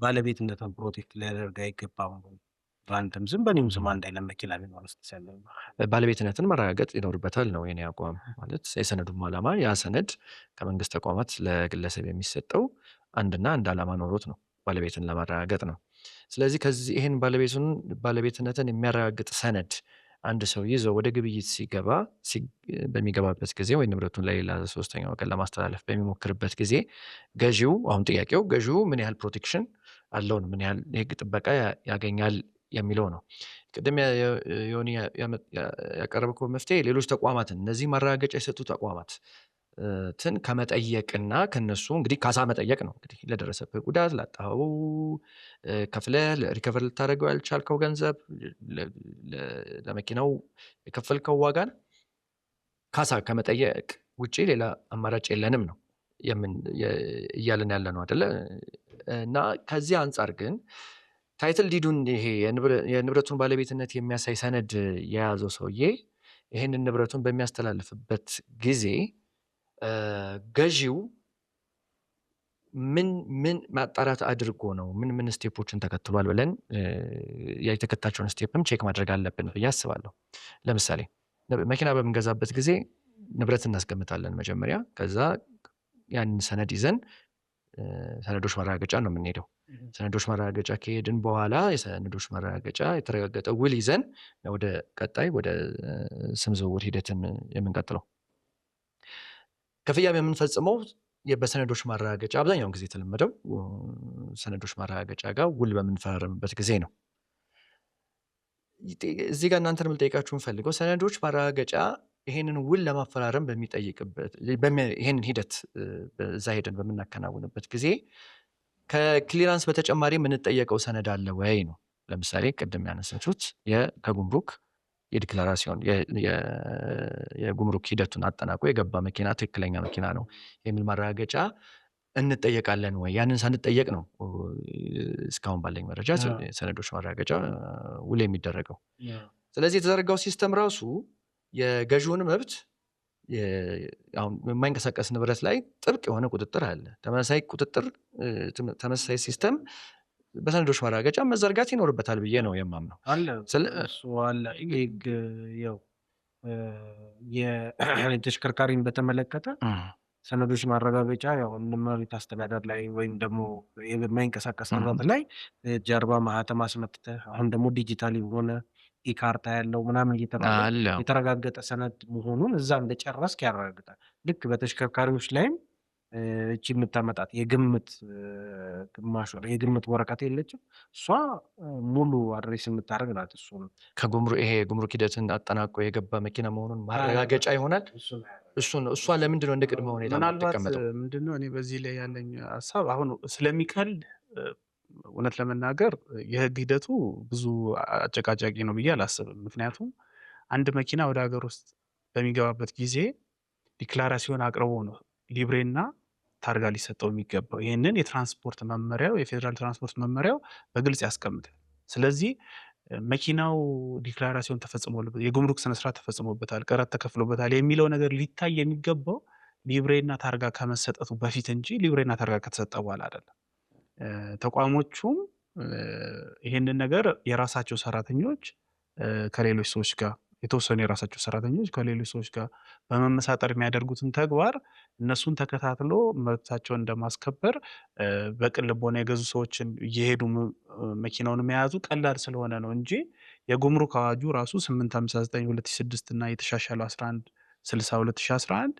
ባለቤትነትን ፕሮቴክት ሊያደርግ አይገባም። በአንተም ስም በእኔም ስም አንድ አይነት መኪና ቢኖር ባለቤትነትን ማረጋገጥ ይኖርበታል ነው የኔ አቋም። ማለት የሰነዱም ዓላማ ያ ሰነድ ከመንግስት ተቋማት ለግለሰብ የሚሰጠው አንድ ዓላማ ኖሮት ነው፣ ባለቤትን ለማረጋገጥ ነው። ስለዚህ ይህን ባለቤትነትን የሚያረጋግጥ ሰነድ አንድ ሰው ይዞ ወደ ግብይት በሚገባበት ጊዜ ወይ ንብረቱን ለሌላ ሶስተኛ ወገን ለማስተላለፍ በሚሞክርበት ጊዜ ገዢው አሁን ጥያቄው ገዢው ምን ያህል ፕሮቴክሽን አለው ነው፣ ምን ያህል የህግ ጥበቃ ያገኛል የሚለው ነው። ቅድም ዮኒ ያቀረብከው መፍትሄ ሌሎች ተቋማትን እነዚህ ማረጋገጫ የሰጡ ተቋማት ትን ከመጠየቅና ከነሱ እንግዲህ ካሳ መጠየቅ ነው። እንግዲህ ለደረሰብህ ጉዳት ላጣኸው ከፍለህ ሪከቨር ልታደርገው ያልቻልከው ገንዘብ ለመኪናው የከፈልከው ዋጋን ካሳ ከመጠየቅ ውጪ ሌላ አማራጭ የለንም ነው እያልን ያለ ነው አይደለ? እና ከዚህ አንጻር ግን ታይትል ዲዱን ይሄ የንብረቱን ባለቤትነት የሚያሳይ ሰነድ የያዘው ሰውዬ ይሄንን ንብረቱን በሚያስተላልፍበት ጊዜ ገዢው ምን ማጣራት አድርጎ ነው ምን ስቴፖችን ተከትሏል ብለን የተከታቸውን ስቴፕም ቼክ ማድረግ አለብን ብዬ አስባለሁ። ለምሳሌ መኪና በምንገዛበት ጊዜ ንብረት እናስቀምጣለን መጀመሪያ። ከዛ ያንን ሰነድ ይዘን ሰነዶች ማረጋገጫ ነው የምንሄደው። ሰነዶች ማረጋገጫ ከሄድን በኋላ የሰነዶች ማረጋገጫ የተረጋገጠ ውል ይዘን ወደ ቀጣይ ወደ ስም ዝውውር ሂደትን የምንቀጥለው። ክፍያ የምንፈጽመው በሰነዶች ማረጋገጫ አብዛኛውን ጊዜ የተለመደው ሰነዶች ማረጋገጫ ጋር ውል በምንፈራረምበት ጊዜ ነው። እዚህ ጋር እናንተን የምልጠይቃችሁ የምፈልገው ሰነዶች ማረጋገጫ ይሄንን ውል ለማፈራረም በሚጠይቅበት ይሄንን ሂደት በዛ ሄደን በምናከናውንበት ጊዜ ከክሊራንስ በተጨማሪ የምንጠየቀው ሰነድ አለ ወይ ነው። ለምሳሌ ቅድም ያነሳችሁት ከጉምሩክ የዲክላራሲዮን የጉምሩክ ሂደቱን አጠናቆ የገባ መኪና ትክክለኛ መኪና ነው የሚል ማረጋገጫ እንጠየቃለን ወይ? ያንን ሳንጠየቅ ነው እስካሁን ባለኝ መረጃ ሰነዶች ማረጋገጫ ውል የሚደረገው። ስለዚህ የተዘረጋው ሲስተም ራሱ የገዢውን መብት አሁን የማይንቀሳቀስ ንብረት ላይ ጥብቅ የሆነ ቁጥጥር አለ። ተመሳሳይ ሲስተም በሰነዶች ማረጋገጫ መዘርጋት ይኖርበታል ብዬ ነው የማምነው። ያው የተሽከርካሪን በተመለከተ ሰነዶች ማረጋገጫ ያው መሬት አስተዳደር ላይ ወይም ደግሞ የማይንቀሳቀስ ንብረት ላይ ጀርባ ማህተም አስመትተህ አሁን ደግሞ ዲጂታል የሆነ ኢካርታ ያለው ምናምን የተረጋገጠ ሰነድ መሆኑን እዛ እንደጨረስክ ያረጋግጣል። ልክ በተሽከርካሪዎች ላይም እቺ የምታመጣት የግምት ግማሽ የግምት ወረቀት የለችም፣ እሷ ሙሉ አድሬስ የምታደርግ ናት። እሱ ነው ጉምሩክ ሂደትን አጠናቆ የገባ መኪና መሆኑን ማረጋገጫ ይሆናል። እሷ ለምንድነው እንደ ቅድመ ሁኔታ የምትቀመጠው? ምንድነው እኔ በዚህ ላይ ያለኝ ሀሳብ አሁን ስለሚቀል እውነት ለመናገር የህግ ሂደቱ ብዙ አጨቃጫቂ ነው ብዬ አላስብም። ምክንያቱም አንድ መኪና ወደ ሀገር ውስጥ በሚገባበት ጊዜ ዲክላራሲዮን አቅርቦ ነው ሊብሬና ታርጋ ሊሰጠው የሚገባው። ይህንን የትራንስፖርት መመሪያው የፌዴራል ትራንስፖርት መመሪያው በግልጽ ያስቀምጣል። ስለዚህ መኪናው ዲክላራሲዮን ተፈጽሞበታል፣ የጉምሩክ ስነስርዓት ተፈጽሞበታል፣ ቀረጥ ተከፍሎበታል የሚለው ነገር ሊታይ የሚገባው ሊብሬና ታርጋ ከመሰጠቱ በፊት እንጂ ሊብሬና ታርጋ ከተሰጠ በኋላ አይደለም። ተቋሞቹም ይህንን ነገር የራሳቸው ሰራተኞች ከሌሎች ሰዎች ጋር የተወሰኑ የራሳቸው ሰራተኞች ከሌሎች ሰዎች ጋር በመመሳጠር የሚያደርጉትን ተግባር እነሱን ተከታትሎ መብታቸውን እንደማስከበር በቅን ልቦና የገዙ ሰዎችን እየሄዱ መኪናውን መያዙ ቀላል ስለሆነ ነው እንጂ የጉምሩክ አዋጁ ራሱ 859/2006 እና የተሻሻለው 1160/2011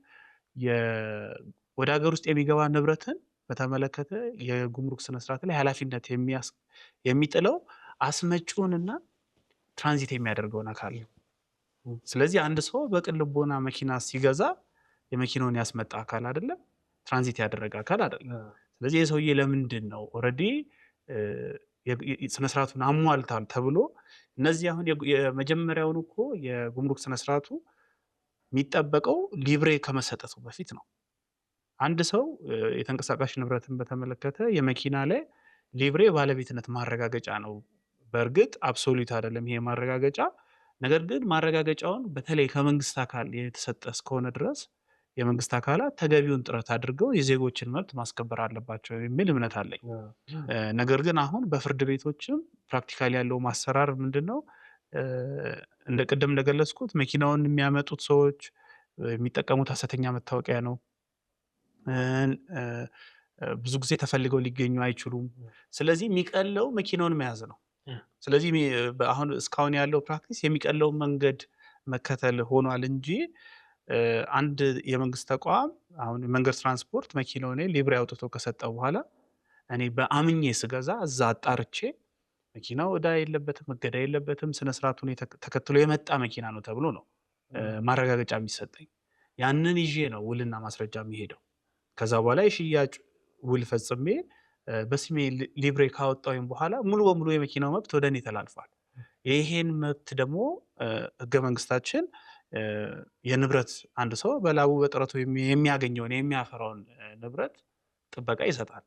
ወደ ሀገር ውስጥ የሚገባ ንብረትን በተመለከተ የጉምሩክ ስነስርዓት ላይ ኃላፊነት የሚጥለው አስመጪውንና ትራንዚት የሚያደርገውን አካል ነው። ስለዚህ አንድ ሰው በቅን ልቦና መኪና ሲገዛ የመኪናውን ያስመጣ አካል አይደለም፣ ትራንዚት ያደረገ አካል አይደለም። ስለዚህ የሰውዬ ለምንድን ነው ኦልሬዲ ስነስርዓቱን አሟልታል ተብሎ እነዚህ አሁን የመጀመሪያውን እኮ የጉምሩክ ስነስርዓቱ የሚጠበቀው ሊብሬ ከመሰጠቱ በፊት ነው። አንድ ሰው የተንቀሳቃሽ ንብረትን በተመለከተ የመኪና ላይ ሊብሬ ባለቤትነት ማረጋገጫ ነው። በእርግጥ አብሶሉት አይደለም ይሄ ማረጋገጫ። ነገር ግን ማረጋገጫውን በተለይ ከመንግስት አካል የተሰጠ እስከሆነ ድረስ የመንግስት አካላት ተገቢውን ጥረት አድርገው የዜጎችን መብት ማስከበር አለባቸው የሚል እምነት አለኝ። ነገር ግን አሁን በፍርድ ቤቶችም ፕራክቲካሊ ያለው ማሰራር ምንድነው? እንደ ቅድም እንደገለጽኩት መኪናውን የሚያመጡት ሰዎች የሚጠቀሙት ሐሰተኛ መታወቂያ ነው። ብዙ ጊዜ ተፈልገው ሊገኙ አይችሉም። ስለዚህ የሚቀለው መኪናውን መያዝ ነው። ስለዚህ አሁን እስካሁን ያለው ፕራክቲስ የሚቀለውን መንገድ መከተል ሆኗል እንጂ አንድ የመንግስት ተቋም አሁን የመንገድ ትራንስፖርት መኪናውን ሊብሬ አውጥቶ ከሰጠ በኋላ እኔ በአምኜ ስገዛ እዛ አጣርቼ መኪናው ዕዳ የለበትም፣ እገዳ የለበትም፣ ስነስርዓቱን ተከትሎ የመጣ መኪና ነው ተብሎ ነው ማረጋገጫ የሚሰጠኝ። ያንን ይዤ ነው ውልና ማስረጃ የሚሄደው። ከዛ በኋላ የሽያጭ ውል ፈጽሜ በስሜ ሊብሬ ካወጣሁኝ በኋላ ሙሉ በሙሉ የመኪናው መብት ወደ እኔ ተላልፏል። ይሄን መብት ደግሞ ህገ መንግስታችን የንብረት አንድ ሰው በላቡ በጥረቱ የሚያገኘውን የሚያፈራውን ንብረት ጥበቃ ይሰጣል።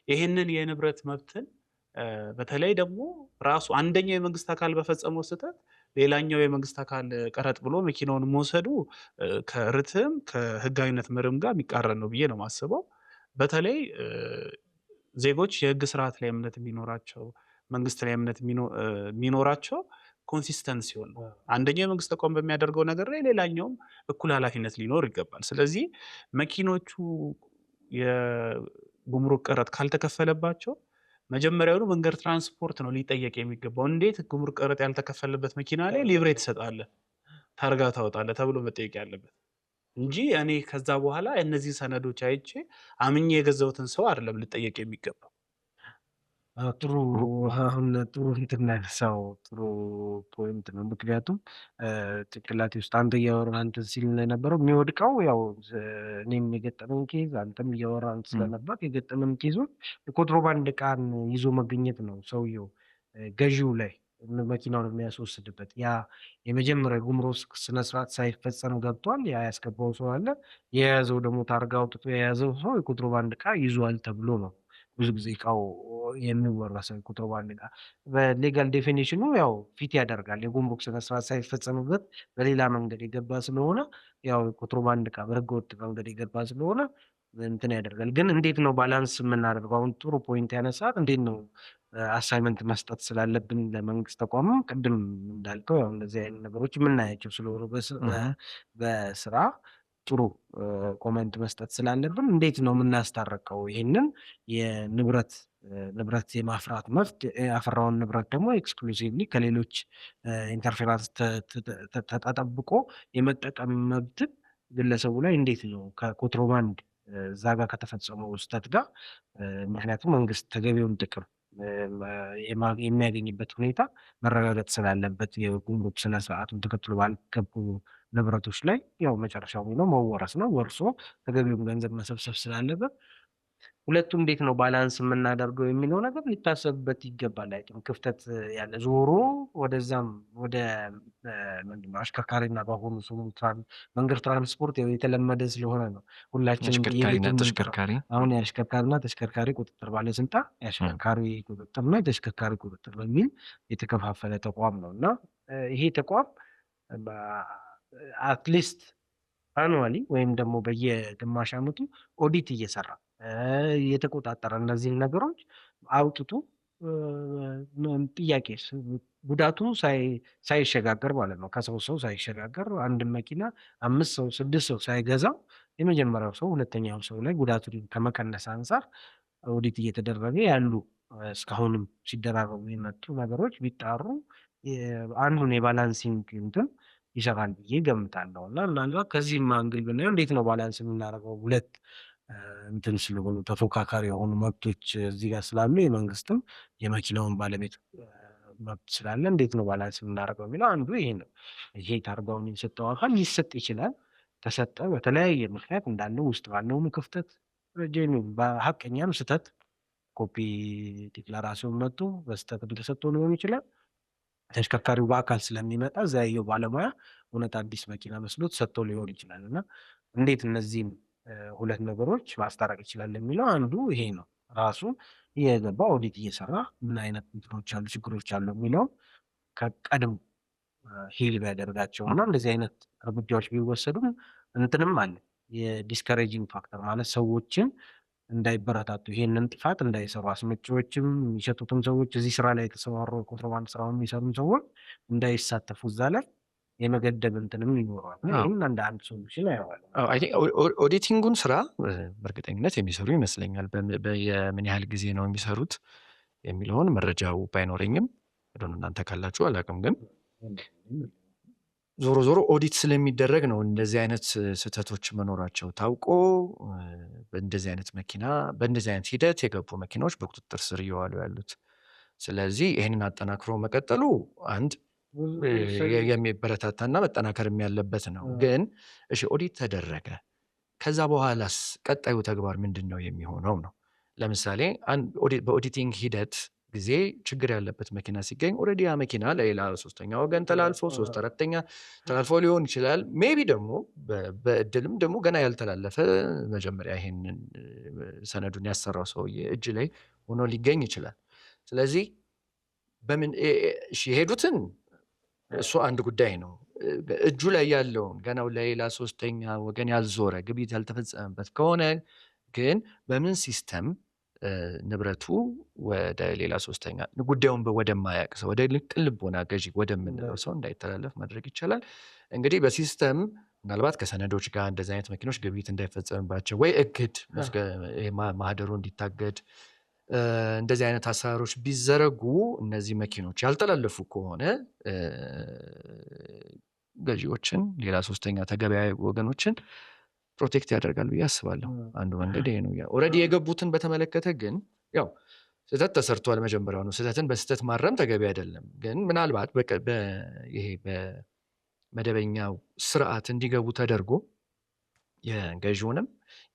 ይህንን የንብረት መብትን በተለይ ደግሞ ራሱ አንደኛው የመንግስት አካል በፈጸመው ስህተት ሌላኛው የመንግስት አካል ቀረጥ ብሎ መኪናውን መውሰዱ ከርትዕም ከህጋዊነት መርህም ጋር የሚቃረን ነው ብዬ ነው የማስበው። በተለይ ዜጎች የህግ ስርዓት ላይ እምነት የሚኖራቸው መንግስት ላይ እምነት የሚኖራቸው ኮንሲስተንት ሲሆን ነው። አንደኛው የመንግስት ተቋም በሚያደርገው ነገር ላይ ሌላኛውም እኩል ኃላፊነት ሊኖር ይገባል። ስለዚህ መኪኖቹ የጉምሩክ ቀረጥ ካልተከፈለባቸው መጀመሪያውኑ መንገድ ትራንስፖርት ነው ሊጠየቅ የሚገባው። እንዴት ጉምሩክ ቀረጥ ያልተከፈለበት መኪና ላይ ሊብሬ ትሰጣለህ፣ ታርጋ ታወጣለህ ተብሎ መጠየቅ ያለበት እንጂ እኔ ከዛ በኋላ እነዚህ ሰነዶች አይቼ አምኜ የገዛሁትን ሰው አይደለም ልጠየቅ የሚገባው። ጥሩ አሁን ጥሩ እንትን ያነሳው ጥሩ ፖይንት ነው። ምክንያቱም ጭንቅላቴ ውስጥ አንተ እያወራህ እንትን ሲል የነበረው የሚወድቀው ያው እኔም የገጠመኝ ኬዝ አንተም እያወራህ ስለነበር የገጠመን ኬዞች የኮንትሮባንድ ዕቃን ይዞ መገኘት ነው። ሰውየው ገዢው ላይ መኪናውን የሚያስወስድበት ያ የመጀመሪያ ጉምሩክ ስነስርዓት ሳይፈጸም ገብቷል። ያ ያስገባው ሰው አለ። የያዘው ደግሞ ታርጋ አውጥቶ የያዘው ሰው የኮንትሮባንድ ዕቃ ይዟል ተብሎ ነው ብዙ ጊዜ እቃው የሚወረሰው ኮንትሮባንድ ዕቃ በሌጋል ዴፊኒሽኑ ያው ፊት ያደርጋል። የጉምሩክ ስነስርዓት ሳይፈጸምበት በሌላ መንገድ የገባ ስለሆነ ያው ኮንትሮባንድ ዕቃ በህገወጥ መንገድ የገባ ስለሆነ እንትን ያደርጋል። ግን እንዴት ነው ባላንስ የምናደርገው? አሁን ጥሩ ፖይንት ያነሳት እንዴት ነው አሳይመንት መስጠት ስላለብን ለመንግስት ተቋምም ቅድም እንዳልከው ያው እንደዚህ አይነት ነገሮች የምናያቸው ስለሆኑ በስራ ጥሩ ኮመንት መስጠት ስላለብን እንዴት ነው የምናስታረቀው? ይህንን ንብረት የማፍራት መብት ያፈራውን ንብረት ደግሞ ኤክስክሉሲቭሊ ከሌሎች ኢንተርፌራንስ ተጠብቆ የመጠቀም መብትን ግለሰቡ ላይ እንዴት ነው ከኮንትሮባንድ እዛ ጋር ከተፈጸመው ስህተት ጋር ምክንያቱም መንግስት ተገቢውን ጥቅም የሚያገኝበት ሁኔታ መረጋገጥ ስላለበት የጉምሩክ ስነስርዓቱን ተከትሎ ባልገቡ ንብረቶች ላይ ያው መጨረሻው የሚለው መወረስ ነው። ወርሶ ተገቢውን ገንዘብ መሰብሰብ ስላለበት ሁለቱ እንዴት ነው ባላንስ የምናደርገው የሚለው ነገር ሊታሰብበት ይገባል። ክፍተት ያለ ዞሮ ወደዛም ወደ ምንድነው አሽከርካሪና በአሁኑ ስሙ መንገድ ትራንስፖርት የተለመደ ስለሆነ ነው ሁላችንም ተሽከርካሪ አሁን የአሽከርካሪና ተሽከርካሪ ቁጥጥር ባለስልጣን የአሽከርካሪ ቁጥጥርና የተሽከርካሪ ቁጥጥር በሚል የተከፋፈለ ተቋም ነው እና ይሄ ተቋም አትሊስት አኑዋሊ ወይም ደግሞ በየግማሽ ዓመቱ ኦዲት እየሰራ የተቆጣጠረ እነዚህን ነገሮች አውጥቶ ጥያቄ ጉዳቱ ሳይሸጋገር ማለት ነው ከሰው ሳይሸጋገር አንድ መኪና 5 ሰው 6 ሰው ሳይገዛው የመጀመሪያው ሰው ሁለተኛው ሰው ላይ ጉዳቱን ከመቀነስ አንጻር ኦዲት እየተደረገ ያሉ እስካሁንም ሲደራረቡ የመጡ ነገሮች ቢጣሩ አንዱን የባላንሲንግ እንትን ይሰራል ብዬ ገምታለሁ። እና ምናልባት ከዚህም አንግል ብናየው እንዴት ነው ባላንስ የምናደርገው? ሁለት እንትን ስለሆኑ ተፎካካሪ የሆኑ መብቶች እዚህ ጋር ስላሉ የመንግስትም የመኪናውን ባለቤት መብት ስላለ እንዴት ነው ባላንስ የምናደርገው የሚለው አንዱ ይሄ ነው። ይሄ ታርጋውን የሰጠው አካል ሊሰጥ ይችላል። ተሰጠ በተለያየ ምክንያት እንዳለው ውስጥ ባለውም ክፍተት በሀቀኛም ስህተት ኮፒ ዲክላራሲዮን መጥቶ በስህተት ተሰጥቶ ሊሆን ይችላል። ተሽከርካሪው በአካል ስለሚመጣ እዛ ያየው ባለሙያ እውነት አዲስ መኪና መስሎት ሰጥቶ ሊሆን ይችላል። እና እንዴት እነዚህም ሁለት ነገሮች ማስታረቅ ይችላል የሚለው አንዱ ይሄ ነው። ራሱ እየገባ ኦዲት እየሰራ ምን አይነት እንትኖች አሉ ችግሮች አሉ የሚለው ከቀድሞ ሂል ቢያደርጋቸው እና እንደዚህ አይነት እርምጃዎች ቢወሰዱም እንትንም አለ የዲስከሬጂንግ ፋክተር ማለት ሰዎችን እንዳይበረታቱ ይሄንን ጥፋት እንዳይሰሩ አስመጪዎችም የሚሸጡትም ሰዎች እዚህ ስራ ላይ የተሰማሩ ኮንትሮባንድ ስራውን የሚሰሩም ሰዎች እንዳይሳተፉ እዛ ላይ የመገደብ እንትንም ይኖረዋል። ይህም እንደ አንድ ሶሉሽን ያየዋል። ኦዲቲንጉን ስራ በእርግጠኝነት የሚሰሩ ይመስለኛል። የምን ያህል ጊዜ ነው የሚሰሩት የሚለውን መረጃው ባይኖረኝም እናንተ ካላችሁ አላውቅም፣ ግን ዞሮ ዞሮ ኦዲት ስለሚደረግ ነው እንደዚህ አይነት ስህተቶች መኖራቸው ታውቆ በእንደዚህ አይነት መኪና በእንደዚህ አይነት ሂደት የገቡ መኪናዎች በቁጥጥር ስር እየዋሉ ያሉት። ስለዚህ ይህንን አጠናክሮ መቀጠሉ አንድ የሚበረታታና መጠናከርም ያለበት ነው። ግን እሺ ኦዲት ተደረገ፣ ከዛ በኋላስ ቀጣዩ ተግባር ምንድን ነው የሚሆነው ነው? ለምሳሌ በኦዲቲንግ ሂደት ጊዜ ችግር ያለበት መኪና ሲገኝ ኦልሬዲ ያ መኪና ለሌላ ሶስተኛ ወገን ተላልፎ ሶስት አራተኛ ተላልፎ ሊሆን ይችላል። ሜቢ ደግሞ በእድልም ደግሞ ገና ያልተላለፈ መጀመሪያ ይሄንን ሰነዱን ያሰራው ሰውዬ እጅ ላይ ሆኖ ሊገኝ ይችላል። ስለዚህ በምን የሄዱትን እሱ አንድ ጉዳይ ነው። እጁ ላይ ያለውን ገናው ለሌላ ሶስተኛ ወገን ያልዞረ ግብይት ያልተፈጸመበት ከሆነ ግን በምን ሲስተም ንብረቱ ወደ ሌላ ሶስተኛ ጉዳዩን ወደማያውቅ ሰው ወደ ቅን ልቦና ገዢ ወደምንለው ሰው እንዳይተላለፍ ማድረግ ይቻላል። እንግዲህ በሲስተም ምናልባት ከሰነዶች ጋር እንደዚህ አይነት መኪኖች ግብይት እንዳይፈጸምባቸው ወይ እግድ ማህደሩ እንዲታገድ እንደዚህ አይነት አሰራሮች ቢዘረጉ እነዚህ መኪኖች ያልተላለፉ ከሆነ ገዢዎችን ሌላ ሶስተኛ ተገበያይ ወገኖችን ፕሮቴክት ያደርጋል ብዬ አስባለሁ። አንዱ መንገድ ይሄ ነው። ኦልሬዲ የገቡትን በተመለከተ ግን ያው ስህተት ተሰርቷል። መጀመሪያው ነው ስህተትን በስህተት ማረም ተገቢ አይደለም። ግን ምናልባት ይሄ በመደበኛው ስርዓት እንዲገቡ ተደርጎ የገዢውንም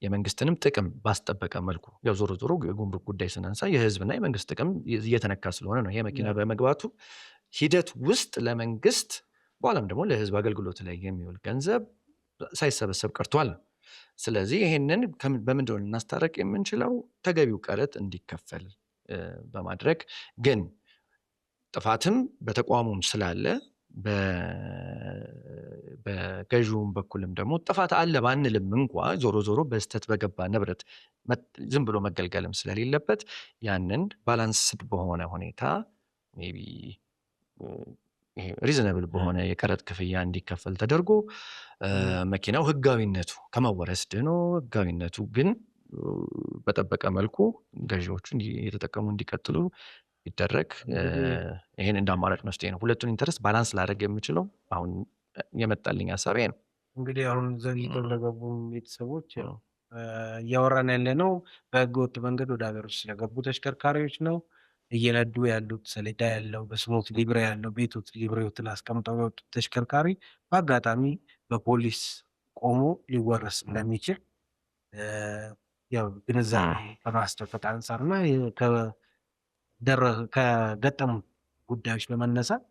የመንግስትንም ጥቅም ባስጠበቀ መልኩ ያው ዞሮ ዞሮ የጉምሩክ ጉዳይ ስናንሳ የህዝብና የመንግስት ጥቅም እየተነካ ስለሆነ ነው ይሄ መኪና በመግባቱ ሂደት ውስጥ ለመንግስት በኋላም ደግሞ ለህዝብ አገልግሎት ላይ የሚውል ገንዘብ ሳይሰበሰብ ቀርቷል። ስለዚህ ይሄንን በምንድን ነው እናስታረቅ የምንችለው? ተገቢው ቀረጥ እንዲከፈል በማድረግ ግን ጥፋትም በተቋሙም ስላለ በገዢውም በኩልም ደግሞ ጥፋት አለ ባንልም እንኳ ዞሮ ዞሮ በስተት በገባ ንብረት ዝም ብሎ መገልገልም ስለሌለበት ያንን ባላንስድ በሆነ ሁኔታ ሜቢ ሪዝነብል በሆነ የቀረጥ ክፍያ እንዲከፈል ተደርጎ መኪናው ህጋዊነቱ ከመወረስ ድኖ ህጋዊነቱ ግን በጠበቀ መልኩ ገዢዎቹ እየተጠቀሙ እንዲቀጥሉ ይደረግ። ይሄን እንደ አማራጭ መስጠት ነው። ሁለቱን ኢንተረስት ባላንስ ላደርግ የምችለው አሁን የመጣልኝ ሀሳቤ ነው። እንግዲህ አሁን ዘግይተው ለገቡ ቤተሰቦች እያወራን ያለ ነው በህገወጥ መንገድ ወደ ሀገር ውስጥ ስለገቡ ተሽከርካሪዎች ነው። እየነዱ ያሉት ሰሌዳ ያለው በስሞት ሊብሬ ያለው ቤቶት ሊብሬዎትን አስቀምጠው የወጡት ተሽከርካሪ በአጋጣሚ በፖሊስ ቆሞ ሊወረስ እንደሚችል ያው ግንዛቤ በማስጨበጥ አንጻርና ከገጠሙ ጉዳዮች በመነሳት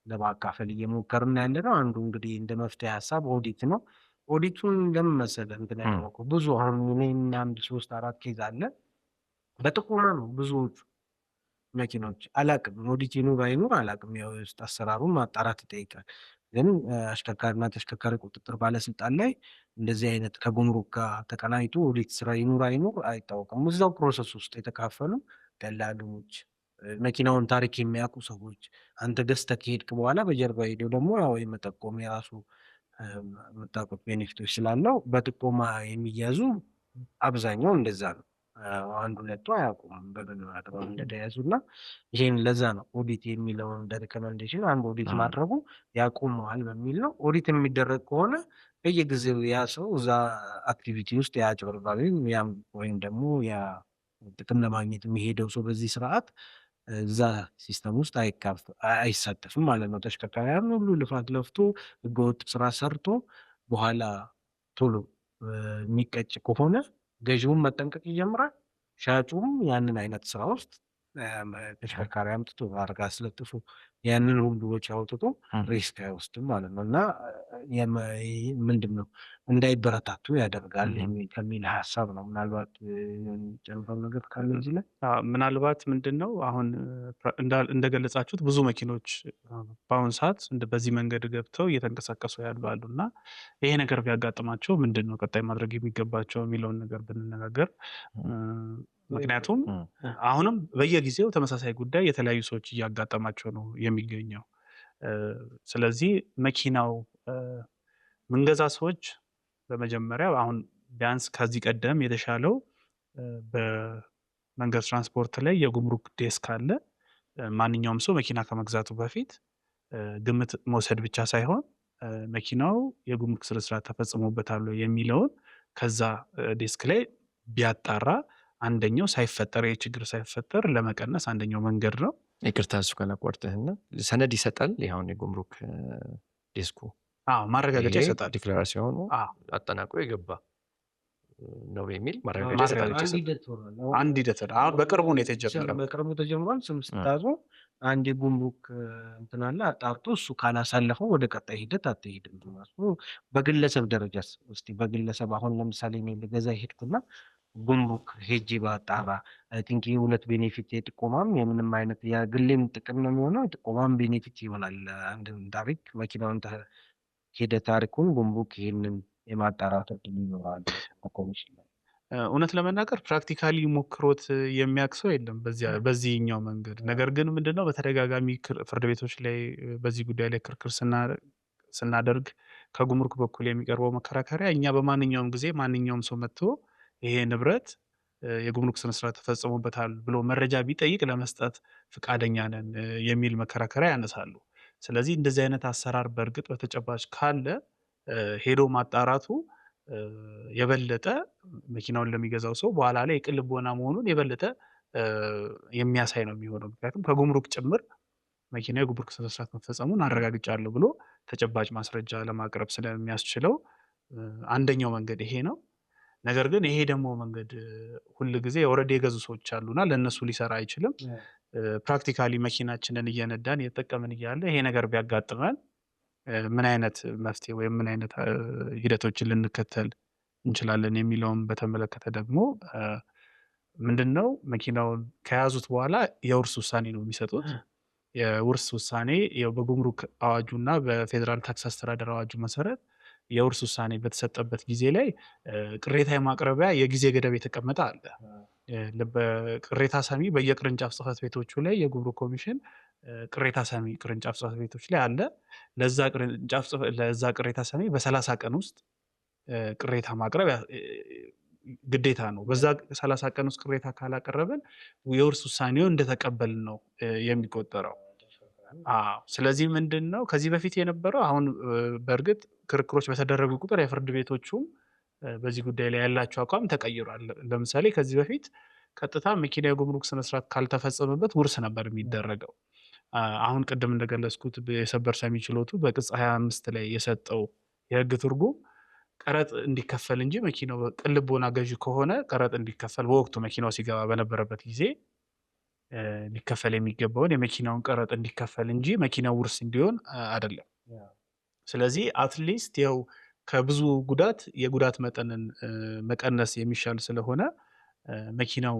ለማካፈል እየሞከርን ያለ ነው። አንዱ እንግዲህ እንደ መፍትሄ ሀሳብ ኦዲት ነው። ኦዲቱን ለምን መሰለህ እንትን ያደረገው ብዙ አሁን እኔና አንድ 3-4 ኬዝ አለ በጥቆማ ነው ብዙዎቹ መኪኖች አላቅም ኦዲት ይኑር አይኑር አላቅም። ያው ውስጥ አሰራሩን ማጣራት ይጠይቃል። ግን አሽከርካሪና ተሽከርካሪ ቁጥጥር ባለስልጣን ላይ እንደዚህ አይነት ከጉምሩክ ጋር ተቀናይቶ ኦዲት ስራ ይኑር አይኑር አይታወቅም። እዛው ፕሮሰስ ውስጥ የተካፈሉ ደላሎች፣ መኪናውን ታሪክ የሚያውቁ ሰዎች አንተ ገዝተህ ከሄድክ በኋላ በጀርባ ሄደው ደግሞ ያው የመጠቆም የራሱ የምታውቁት ቤኔፊቶች ስላለው በጥቆማ የሚያዙ አብዛኛው እንደዛ ነው። አንዱ ሁለቱ አያውቁም በምን አድርገው እንደተያዙ እና ይሄን ለዛ ነው ኦዲት የሚለውን እንደ ሪኮመንዴሽን አንድ ኦዲት ማድረጉ ያቆመዋል በሚል ነው። ኦዲት የሚደረግ ከሆነ በየጊዜው ያ ሰው እዛ አክቲቪቲ ውስጥ የአጭበርባሪም ያም ወይም ደግሞ ያ ጥቅም ለማግኘት የሚሄደው ሰው በዚህ ስርዓት እዛ ሲስተም ውስጥ አይሳተፍም ማለት ነው። ተሽከርካሪያን ሁሉ ልፋት ለፍቶ ህገወጥ ስራ ሰርቶ በኋላ ቶሎ የሚቀጭ ከሆነ ገዢውን መጠንቀቅ ይጀምራል። ሻጩም ያንን አይነት ስራ ውስጥ ተሽከርካሪ አምጥቶ አርጋ አስለጥፎ ያንን ሁሉ ወጪ አውጥቶ ሪስክ አይወስድም ማለት ነው እና ምንድነው እንዳይበረታቱ ያደርጋል ከሚል ሀሳብ ነው። ምናልባት ጨምረው ነገር ካለ እዚህ ላይ ምናልባት ምንድነው አሁን እንደገለጻችሁት ብዙ መኪኖች በአሁን ሰዓት በዚህ መንገድ ገብተው እየተንቀሳቀሱ ያሉ አሉ እና ይሄ ነገር ቢያጋጥማቸው ምንድነው ቀጣይ ማድረግ የሚገባቸው የሚለውን ነገር ብንነጋገር ምክንያቱም አሁንም በየጊዜው ተመሳሳይ ጉዳይ የተለያዩ ሰዎች እያጋጠማቸው ነው የሚገኘው። ስለዚህ መኪናው ምንገዛ ሰዎች በመጀመሪያ አሁን ቢያንስ ከዚህ ቀደም የተሻለው በመንገድ ትራንስፖርት ላይ የጉምሩክ ዴስክ አለ። ማንኛውም ሰው መኪና ከመግዛቱ በፊት ግምት መውሰድ ብቻ ሳይሆን መኪናው የጉምሩክ ስነ ስርዓት ተፈጽሞበታል ወይ የሚለውን ከዛ ዴስክ ላይ ቢያጣራ አንደኛው ሳይፈጠር ይህ ችግር ሳይፈጠር ለመቀነስ አንደኛው መንገድ ነው። ይቅርታ እሱ ካላቋርጥህና ሰነድ ይሰጣል። ይኸውን የጉምሩክ ዴስኩ ማረጋገጫ ይሰጣል። ዲክላራሲዮኑ አጠናቆ የገባ ነው የሚል ማረጋገጫ ይሰጣል። አንድ ሂደት አሁን በቅርቡ ነው የተጀመረው። በቅርቡ ተጀምሯል። ስም ስታዙ አንድ የጉምሩክ እንትን አለ አጣርቶ እሱ ካላሳለፈው ወደ ቀጣይ ሂደት አትሄድም። በግለሰብ ደረጃ እስቲ በግለሰብ አሁን ለምሳሌ እኔ ልገዛ ሄድኩና ጉምሩክ ሄጄ ባጣራ አይ ቲንክ የሁለት ቤኔፊት የጥቆማም የምንም አይነት የግሌም ጥቅም ነው የሚሆነው። ጥቆማም ቤኔፊት ይሆናል። አንድ ታሪክ መኪናውን ሄደ ታሪኩን ጉምሩክ ይሄንን የማጣራት እድል ይኖራል ኮሚሽን ላይ። እውነት ለመናገር ፕራክቲካሊ ሞክሮት የሚያውቅ ሰው የለም በዚህኛው መንገድ። ነገር ግን ምንድነው በተደጋጋሚ ፍርድ ቤቶች ላይ በዚህ ጉዳይ ላይ ክርክር ስናደርግ ከጉምሩክ በኩል የሚቀርበው መከራከሪያ እኛ በማንኛውም ጊዜ ማንኛውም ሰው መጥቶ ይሄ ንብረት የጉምሩክ ስነስርዓት ተፈጽሞበታል ብሎ መረጃ ቢጠይቅ ለመስጠት ፍቃደኛ ነን የሚል መከራከሪያ ያነሳሉ። ስለዚህ እንደዚህ አይነት አሰራር በእርግጥ በተጨባጭ ካለ ሄዶ ማጣራቱ የበለጠ መኪናውን ለሚገዛው ሰው በኋላ ላይ የቅን ልቦና መሆኑን የበለጠ የሚያሳይ ነው የሚሆነው። ምክንያቱም ከጉምሩክ ጭምር መኪና የጉምሩክ ስነስርዓት መፈጸሙን አረጋግጫለሁ ብሎ ተጨባጭ ማስረጃ ለማቅረብ ስለሚያስችለው አንደኛው መንገድ ይሄ ነው። ነገር ግን ይሄ ደግሞ መንገድ ሁል ጊዜ ኦልሬዲ የገዙ ሰዎች አሉና ለእነሱ ሊሰራ አይችልም። ፕራክቲካሊ መኪናችንን እየነዳን እየተጠቀምን እያለ ይሄ ነገር ቢያጋጥመን ምን አይነት መፍትሄ ወይም ምን አይነት ሂደቶችን ልንከተል እንችላለን የሚለውን በተመለከተ ደግሞ ምንድነው መኪናውን ከያዙት በኋላ የውርስ ውሳኔ ነው የሚሰጡት። የውርስ ውሳኔ በጉምሩክ አዋጁና በፌዴራል ታክስ አስተዳደር አዋጁ መሰረት የውርስ ውሳኔ በተሰጠበት ጊዜ ላይ ቅሬታ የማቅረቢያ የጊዜ ገደብ የተቀመጠ አለ። ቅሬታ ሰሚ በየቅርንጫፍ ጽሕፈት ቤቶቹ ላይ የጉምሩክ ኮሚሽን ቅሬታ ሰሚ ቅርንጫፍ ጽሕፈት ቤቶች ላይ አለ። ለዛ ቅሬታ ሰሚ በ30 ቀን ውስጥ ቅሬታ ማቅረብ ግዴታ ነው። በዛ 30 ቀን ውስጥ ቅሬታ ካላቀረበን የውርስ ውሳኔው እንደተቀበልን ነው የሚቆጠረው። ስለዚህ ምንድነው ከዚህ በፊት የነበረው አሁን በእርግጥ ክርክሮች በተደረጉ ቁጥር የፍርድ ቤቶቹም በዚህ ጉዳይ ላይ ያላቸው አቋም ተቀይሯል። ለምሳሌ ከዚህ በፊት ቀጥታ መኪና የጉምሩክ ስነስርዓት ካልተፈጸመበት ውርስ ነበር የሚደረገው። አሁን ቅድም እንደገለጽኩት የሰበር ሰሚ ችሎቱ በቅጽ 25 ላይ የሰጠው የህግ ትርጉም ቀረጥ እንዲከፈል እንጂ መኪናው ቅን ልቦና ገዢ ከሆነ ቀረጥ እንዲከፈል በወቅቱ መኪናው ሲገባ በነበረበት ጊዜ ሊከፈል የሚገባውን የመኪናውን ቀረጥ እንዲከፈል እንጂ መኪናው ውርስ እንዲሆን አይደለም። ስለዚህ አትሊስት ያው ከብዙ ጉዳት የጉዳት መጠንን መቀነስ የሚሻል ስለሆነ መኪናው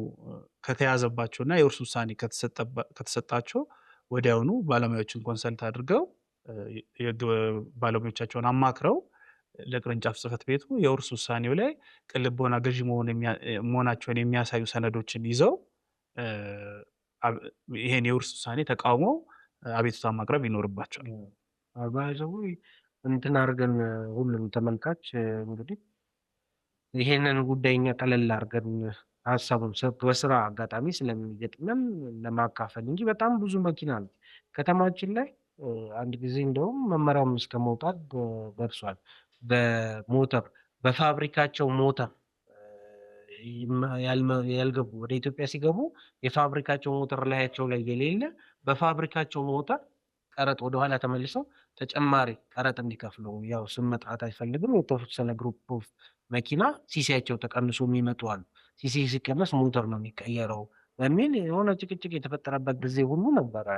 ከተያዘባቸውና የውርስ ውሳኔ ከተሰጣቸው ወዲያውኑ ባለሙያዎችን ኮንሰልት አድርገው የህግ ባለሙያዎቻቸውን አማክረው ለቅርንጫፍ ጽሕፈት ቤቱ የውርስ ውሳኔው ላይ ቅን ልቦና ገዢ መሆናቸውን የሚያሳዩ ሰነዶችን ይዘው ይሄን የውርስ ውሳኔ ተቃውመው አቤቱታ ማቅረብ ይኖርባቸዋል። ባይዘው እንትን አድርገን ሁሉም ተመልካች እንግዲህ ይሄንን ጉዳይኛ ቀለል አድርገን ሀሳቡን በስራ አጋጣሚ ስለሚገጥመን ለማካፈል እንጂ በጣም ብዙ መኪና ነው ከተማችን ላይ። አንድ ጊዜ እንደውም መመሪያውም እስከ መውጣት ደርሷል። በሞተር በፋብሪካቸው ሞተር ያልገቡ ወደ ኢትዮጵያ ሲገቡ የፋብሪካቸው ሞተር ላያቸው ላይ የሌለ በፋብሪካቸው ሞተር ቀረጥ ወደኋላ ተመልሰው ተጨማሪ ቀረጥ እንዲከፍሉ ያው ስም መጥራት አይፈልግም። የተወሰነ ግሩፕ ኦፍ መኪና ሲሲያቸው ተቀንሶ የሚመጡ አሉ። ሲሲ ሲቀነስ ሞተር ነው የሚቀየረው በሚል የሆነ ጭቅጭቅ የተፈጠረበት ጊዜ ሁሉ ነበረ።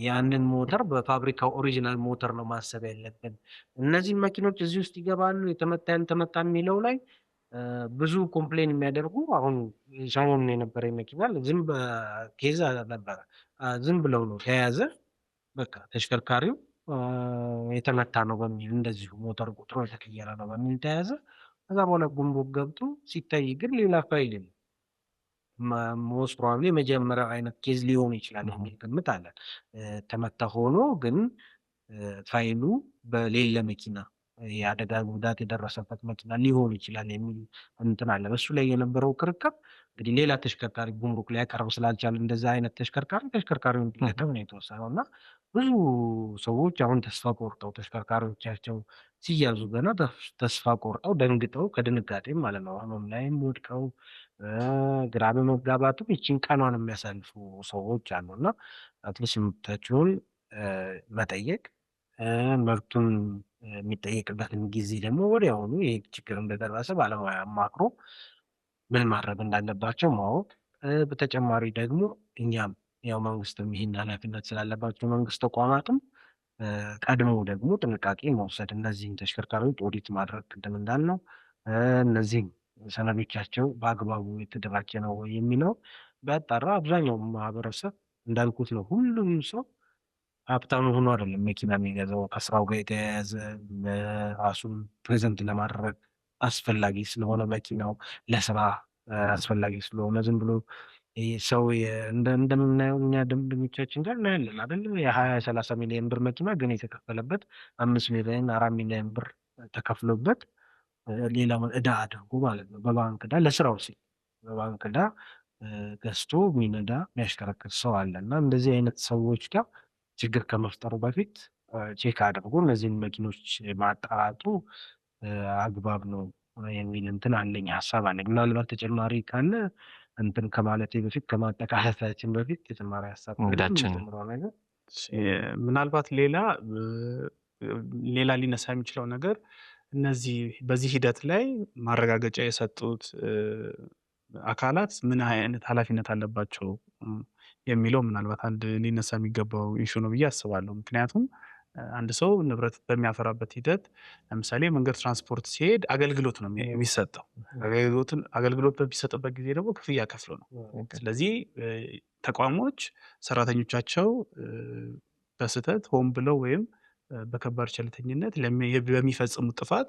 ያንን ሞተር በፋብሪካው ኦሪጂናል ሞተር ነው ማሰብ ያለብን። እነዚህ መኪኖች እዚህ ውስጥ ይገባሉ የተመታ ያልተመታ የሚለው ላይ ብዙ ኮምፕሌን የሚያደርጉ አሁን ሰሞኑን የነበረ መኪና ዝም በኬዝ ነበረ። ዝም ብለው ነው ተያዘ። በቃ ተሽከርካሪው የተመታ ነው በሚል እንደዚሁ ሞተር ቁጥሩ የተቀየረ ነው በሚል ተያዘ። ከዛ በኋላ ጉምሩክ ገብቶ ሲታይ ግን ሌላ ፋይል ነው። ሞስት ፕሮባብሊ የመጀመሪያው አይነት ኬዝ ሊሆን ይችላል የሚል ግምት አለን። ተመታ ሆኖ ግን ፋይሉ በሌለ መኪና የአደጋ ጉዳት የደረሰበት መኪና ሊሆን ይችላል የሚል እንትን አለ። በሱ ላይ የነበረው ክርክር እንግዲህ ሌላ ተሽከርካሪ ጉምሩክ ላይ ያቀርብ ስላልቻለ እንደዛ አይነት ተሽከርካሪውን እንዲገጥም ነው የተወሰነው እና ብዙ ሰዎች አሁን ተስፋ ቆርጠው ተሽከርካሪዎቻቸው ሲያዙ ገና ተስፋ ቆርጠው ደንግጠው ከድንጋጤም ማለት ነው ህመም ላይም ወድቀው ግራ በመጋባትም ይቺን ቀኗን የሚያሳልፉ ሰዎች አሉ እና አትሊስት መብታቸውን መጠየቅ መብቱን የሚጠየቅበትን ጊዜ ደግሞ ወዲያውኑ ይህ ችግር እንደደረሰ ባለሙያ አማክሮ ምን ማድረግ እንዳለባቸው ማወቅ በተጨማሪ ደግሞ እኛም ያው መንግስትም ይህን ኃላፊነት ስላለባቸው መንግስት ተቋማትም ቀድመው ደግሞ ጥንቃቄ መውሰድ እነዚህን ተሽከርካሪዎች ኦዲት ማድረግ ቅድም እንዳልነው እነዚህም ሰነዶቻቸው በአግባቡ የተደራጀ ነው ወይ የሚለው ቢያጣራ አብዛኛው ማህበረሰብ እንዳልኩት ነው ሁሉም ሰው ሀብታም ሆኖ አይደለም መኪና የሚገዛው ከስራው ጋር የተያያዘ ራሱን ፕሬዘንት ለማድረግ አስፈላጊ ስለሆነ መኪናው ለስራ አስፈላጊ ስለሆነ ዝም ብሎ ሰው እንደምናየው እኛ ደንበኞቻችን ጋር እናያለን አይደል የ20-30 ሚሊዮን ብር መኪና ግን የተከፈለበት 5 ሚሊዮን 4 ሚሊዮን ብር ተከፍሎበት ሌላውን ዕዳ አድርጎ ማለት ነው በባንክ ዕዳ ለስራው ሲል በባንክ ዕዳ ገዝቶ የሚነዳ የሚያሽከረክር ሰው አለ እና እንደዚህ አይነት ሰዎች ጋር ችግር ከመፍጠሩ በፊት ቼክ አድርጎ እነዚህን መኪኖች ማጣራቱ አግባብ ነው የሚል እንትን አለኝ ሀሳብ አለኝ። ምናልባት ተጨማሪ ካለ እንትን ከማለቴ በፊት ከማጠቃለላችን በፊት ተጨማሪ ሀሳብ እንግዳችን ነገር ምናልባት ሌላ ሊነሳ የሚችለው ነገር እነዚህ በዚህ ሂደት ላይ ማረጋገጫ የሰጡት አካላት ምን አይነት ኃላፊነት አለባቸው የሚለው ምናልባት አንድ ሊነሳ የሚገባው ኢሹ ነው ብዬ አስባለሁ። ምክንያቱም አንድ ሰው ንብረት በሚያፈራበት ሂደት ለምሳሌ መንገድ ትራንስፖርት ሲሄድ አገልግሎት ነው የሚሰጠው። አገልግሎት በሚሰጥበት ጊዜ ደግሞ ክፍያ ከፍሎ ነው። ስለዚህ ተቋሞች ሰራተኞቻቸው በስህተት ሆን ብለው ወይም በከባድ ቸልተኝነት በሚፈጽሙት ጥፋት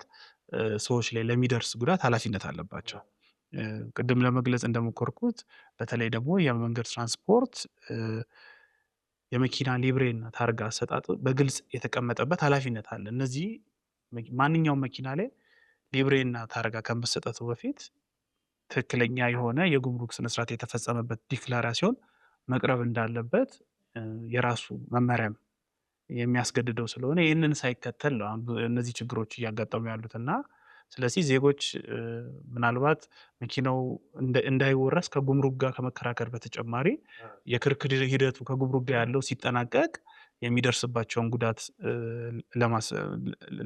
ሰዎች ላይ ለሚደርስ ጉዳት ኃላፊነት አለባቸው። ቅድም ለመግለጽ እንደሞከርኩት በተለይ ደግሞ የመንገድ ትራንስፖርት የመኪና ሊብሬና ታርጋ አሰጣጥ በግልጽ የተቀመጠበት ኃላፊነት አለ። እነዚህ ማንኛውም መኪና ላይ ሊብሬና ታርጋ ከመሰጠቱ በፊት ትክክለኛ የሆነ የጉምሩክ ስነስርዓት የተፈጸመበት ዲክላሬሽን መቅረብ እንዳለበት የራሱ መመሪያም የሚያስገድደው ስለሆነ ይህንን ሳይከተል ነው እነዚህ ችግሮች እያጋጠሙ ያሉትና ስለዚህ ዜጎች ምናልባት መኪናው እንዳይወረስ ከጉምሩክ ጋር ከመከራከር በተጨማሪ የክርክር ሂደቱ ከጉምሩክ ጋር ያለው ሲጠናቀቅ የሚደርስባቸውን ጉዳት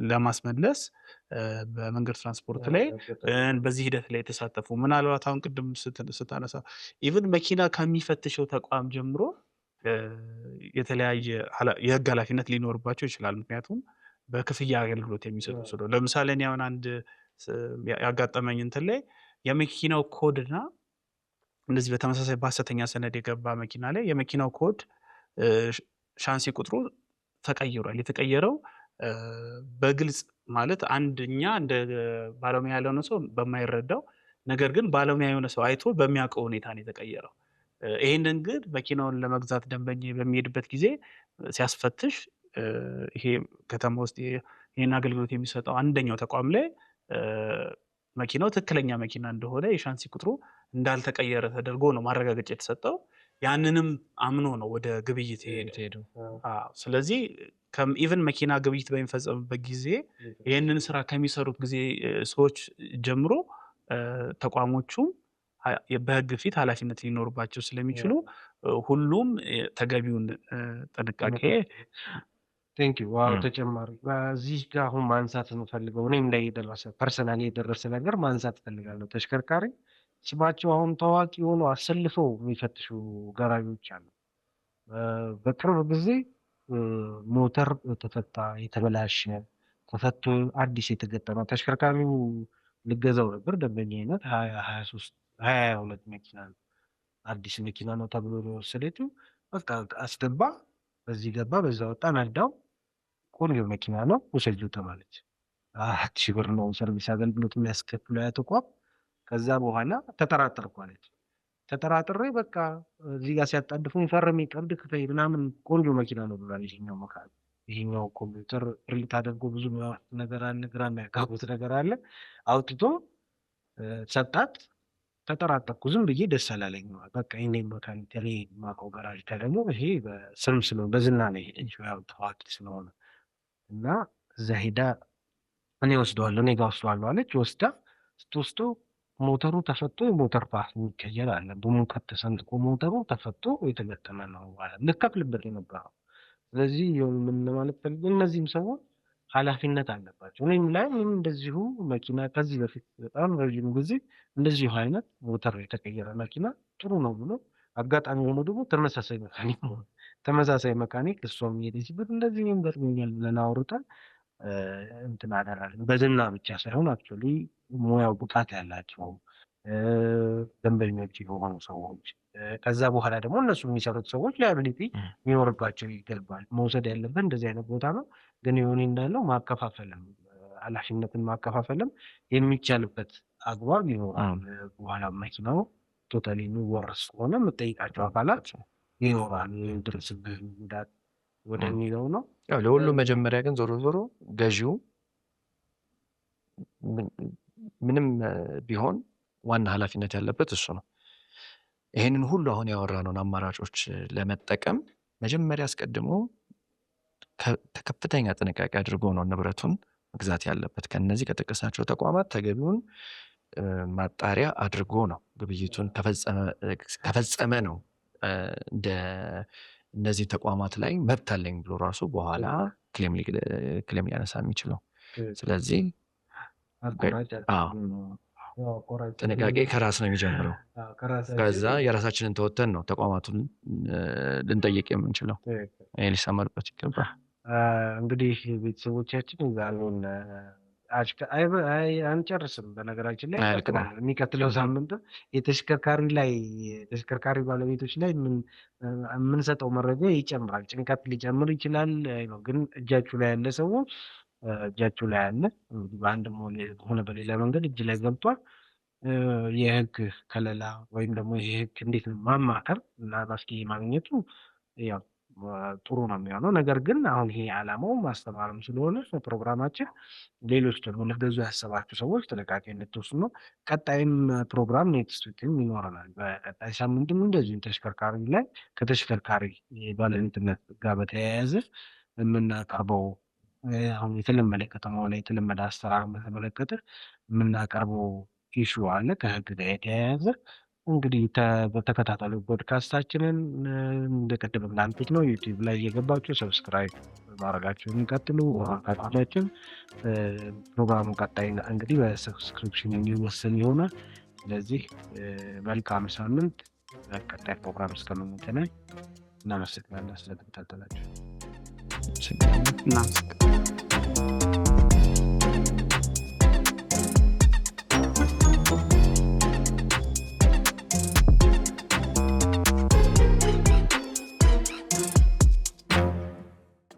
ለማስመለስ በመንገድ ትራንስፖርት ላይ በዚህ ሂደት ላይ የተሳተፉ ምናልባት አሁን ቅድም ስታነሳ ኢቭን መኪና ከሚፈትሸው ተቋም ጀምሮ የተለያየ የህግ ኃላፊነት ሊኖርባቸው ይችላል። ምክንያቱም በክፍያ አገልግሎት የሚሰጡ ስለሆነ ለምሳሌ እኔ አሁን አንድ ያጋጠመኝ እንትን ላይ የመኪናው ኮድ እና እንደዚህ በተመሳሳይ በሐሰተኛ ሰነድ የገባ መኪና ላይ የመኪናው ኮድ ሻንሲ ቁጥሩ ተቀይሯል። የተቀየረው በግልጽ ማለት አንደኛ እንደ ባለሙያ ያልሆነ ሰው በማይረዳው ነገር ግን ባለሙያ የሆነ ሰው አይቶ በሚያውቀው ሁኔታ ነው የተቀየረው። ይሄንን ግን መኪናውን ለመግዛት ደንበኛ በሚሄድበት ጊዜ ሲያስፈትሽ ይሄ ከተማ ውስጥ ይሄን አገልግሎት የሚሰጠው አንደኛው ተቋም ላይ መኪናው ትክክለኛ መኪና እንደሆነ የሻንሲ ቁጥሩ እንዳልተቀየረ ተደርጎ ነው ማረጋገጫ የተሰጠው። ያንንም አምኖ ነው ወደ ግብይት የሄደው። ስለዚህ ኢቭን መኪና ግብይት በሚፈጸምበት ጊዜ ይህንን ስራ ከሚሰሩት ጊዜ ሰዎች ጀምሮ ተቋሞቹም በህግ ፊት ኃላፊነት ሊኖርባቸው ስለሚችሉ ሁሉም ተገቢውን ጥንቃቄ ቴንኪው ተጨማሪ በዚህ ጋር አሁን ማንሳት የምፈልገው እኔም ላይ ፐርሰናሊ የደረሰ ነገር ማንሳት እፈልጋለሁ። ተሽከርካሪ ስማቸው አሁን ታዋቂ ሆኖ አሰልፈው የሚፈትሹ ገራዦች አሉ። በቅርብ ጊዜ ሞተር ተፈታ የተበላሸ ተፈቶ አዲስ የተገጠመ ተሽከርካሪው ልገዛው ነበር ደንበኛነት 22 መኪና ነው አዲስ መኪና ነው ተብሎ የወሰደችው በቃ አስገባ በዚህ ገባ በዛ ወጣ ነዳው ቆንጆ መኪና ነው ውሰጂው ተባለች። 4000 ብር ነው ሰርቪስ አገልግሎት የሚያስከፍለው ያ ተቋም። ከዛ በኋላ ተጠራጠርኩ አለች። ተጠራጥሬ በቃ እዚህ ጋር ሲያጣድፉኝ ፈርሜ ቀብድ ክፈይ ምናምን ቆንጆ መኪና ነው ብሏል። ይሄኛው ኮምፒውተር ፕሪንት አድርጎ ብዙ ነገር አለ ግራ የሚያጋቡት ነገር አለ አውጥቶ ሰጣት። ተጠራጠርኩ። ዝም ብዬ ደስ አላለኝም። በቃ የኔም መካኒክ እኔ የማውቀው ጋራዥ ደግሞ ይሄ በስም ስለሆነ በዝና ነው የሄደችው፣ ያው ታዋቂ ስለሆነ እና እዛ ሄዳ እኔ ወስደዋለሁ እኔ ጋር ወስደዋለሁ አለች። ወስዳ ስትወስደው ሞተሩ ተፈቶ የሞተር ፓርት የሚቀየር አለ። በሙቀት ተሰንጥቆ ሞተሩ ተፈቶ የተገጠመ ነው ልከፍልበት የነበረው። ስለዚህ ምን ማለት ፈልጌ እነዚህም ሰዎች ኃላፊነት አለባቸው። እኔም ላይ እንደዚሁ መኪና ከዚህ በፊት በጣም ረዥም ጊዜ እንደዚሁ አይነት ሞተር የተቀየረ መኪና ጥሩ ነው ብሎ አጋጣሚ ሆኖ ደግሞ ተመሳሳይ መካኒክ እሷም ሄደችበት እንደዚህ እኔም ገጥሞኛል ብለን አውርተን እንትን አደረግን። በዝና ብቻ ሳይሆን አክቹዋሊ ሙያው ብቃት ያላቸው ደንበኞች የሆኑ ሰዎች ከዛ በኋላ ደግሞ እነሱ የሚሰሩት ሰዎች ላያቢሊቲ ሊኖርባቸው ይገባል። መውሰድ ያለበት እንደዚህ አይነት ቦታ ነው። ግን የሆነ እንዳለው ማከፋፈልም ኃላፊነትን ማከፋፈልም የሚቻልበት አግባብ ይኖራል። በኋላ መኪናው ቶታሊ የሚወረስ ከሆነ የምጠይቃቸው አካላት ይኖራል። ድረስብህ ጉዳት ወደሚለው ነው። ያው ለሁሉም መጀመሪያ ግን ዞሮ ዞሮ ገዢው ምንም ቢሆን ዋና ኃላፊነት ያለበት እሱ ነው። ይሄንን ሁሉ አሁን ያወራነውን አማራጮች ለመጠቀም መጀመሪያ አስቀድሞ ከፍተኛ ጥንቃቄ አድርጎ ነው ንብረቱን መግዛት ያለበት። ከነዚህ ከጠቀስናቸው ተቋማት ተገቢውን ማጣሪያ አድርጎ ነው ግብይቱን ከፈጸመ ነው እንደ እነዚህ ተቋማት ላይ መብት አለኝ ብሎ ራሱ በኋላ ክሌም ሊያነሳ የሚችለው። ስለዚህ ጥንቃቄ ከራስ ነው የሚጀምረው። ከዛ የራሳችንን ተወተን ነው ተቋማቱን ልንጠይቅ የምንችለው። ይሄ ሊሰመርበት ይገባል። እንግዲህ ቤተሰቦቻችን ዛሬውን አንጨርስም። በነገራችን ላይ የሚቀጥለው ሳምንት የተሽከርካሪ ባለቤቶች ላይ የምንሰጠው መረጃ ይጨምራል። ጭንቀት ሊጨምር ይችላል። ግን እጃችሁ ላይ ያለ ሰዎች እጃችሁ ላይ ያለ በአንድም ሆነ በሌላ መንገድ እጅ ላይ ገብቷል። የህግ ከለላ ወይም ደግሞ የህግ እንዴት ነው ማማከር እና መፍትሄ ማግኘቱ ያው ጥሩ ነው የሚሆነው። ነገር ግን አሁን ይሄ ዓላማው ማስተማርም ስለሆነ ፕሮግራማችን ሌሎች ደግሞ ለገዙ ያሰባችሁ ሰዎች ጥንቃቄ እንድትወስዱ ነው። ቀጣይም ፕሮግራም ኔክስት ዊክም ይኖረናል። በቀጣይ ሳምንትም እንደዚሁ ተሽከርካሪ ላይ ከተሽከርካሪ ባለቤትነት ጋር በተያያዘ የምናቀርበው አሁን የተለመደ ከተማው ላይ የተለመደ አሰራር በተመለከተ የምናቀርበው ኢሹ አለ ከህግ ጋር የተያያዘ። እንግዲህ በተከታተሉ ፖድካስታችንን እንደቀደም እንዳልኩት ነው ዩቲዩብ ላይ እየገባችሁ ሰብስክራይብ ማድረጋችሁን ቀጥሉ። አካታችን ፕሮግራሙ ቀጣይ እንግዲህ በሰብስክሪፕሽን የሚወሰን ይሆናል። ስለዚህ መልካም ሳምንት። በቀጣይ ፕሮግራም እስከምንገናኝ እናመሰግናለን ስለተከታተላችሁ። እናመሰግናለን።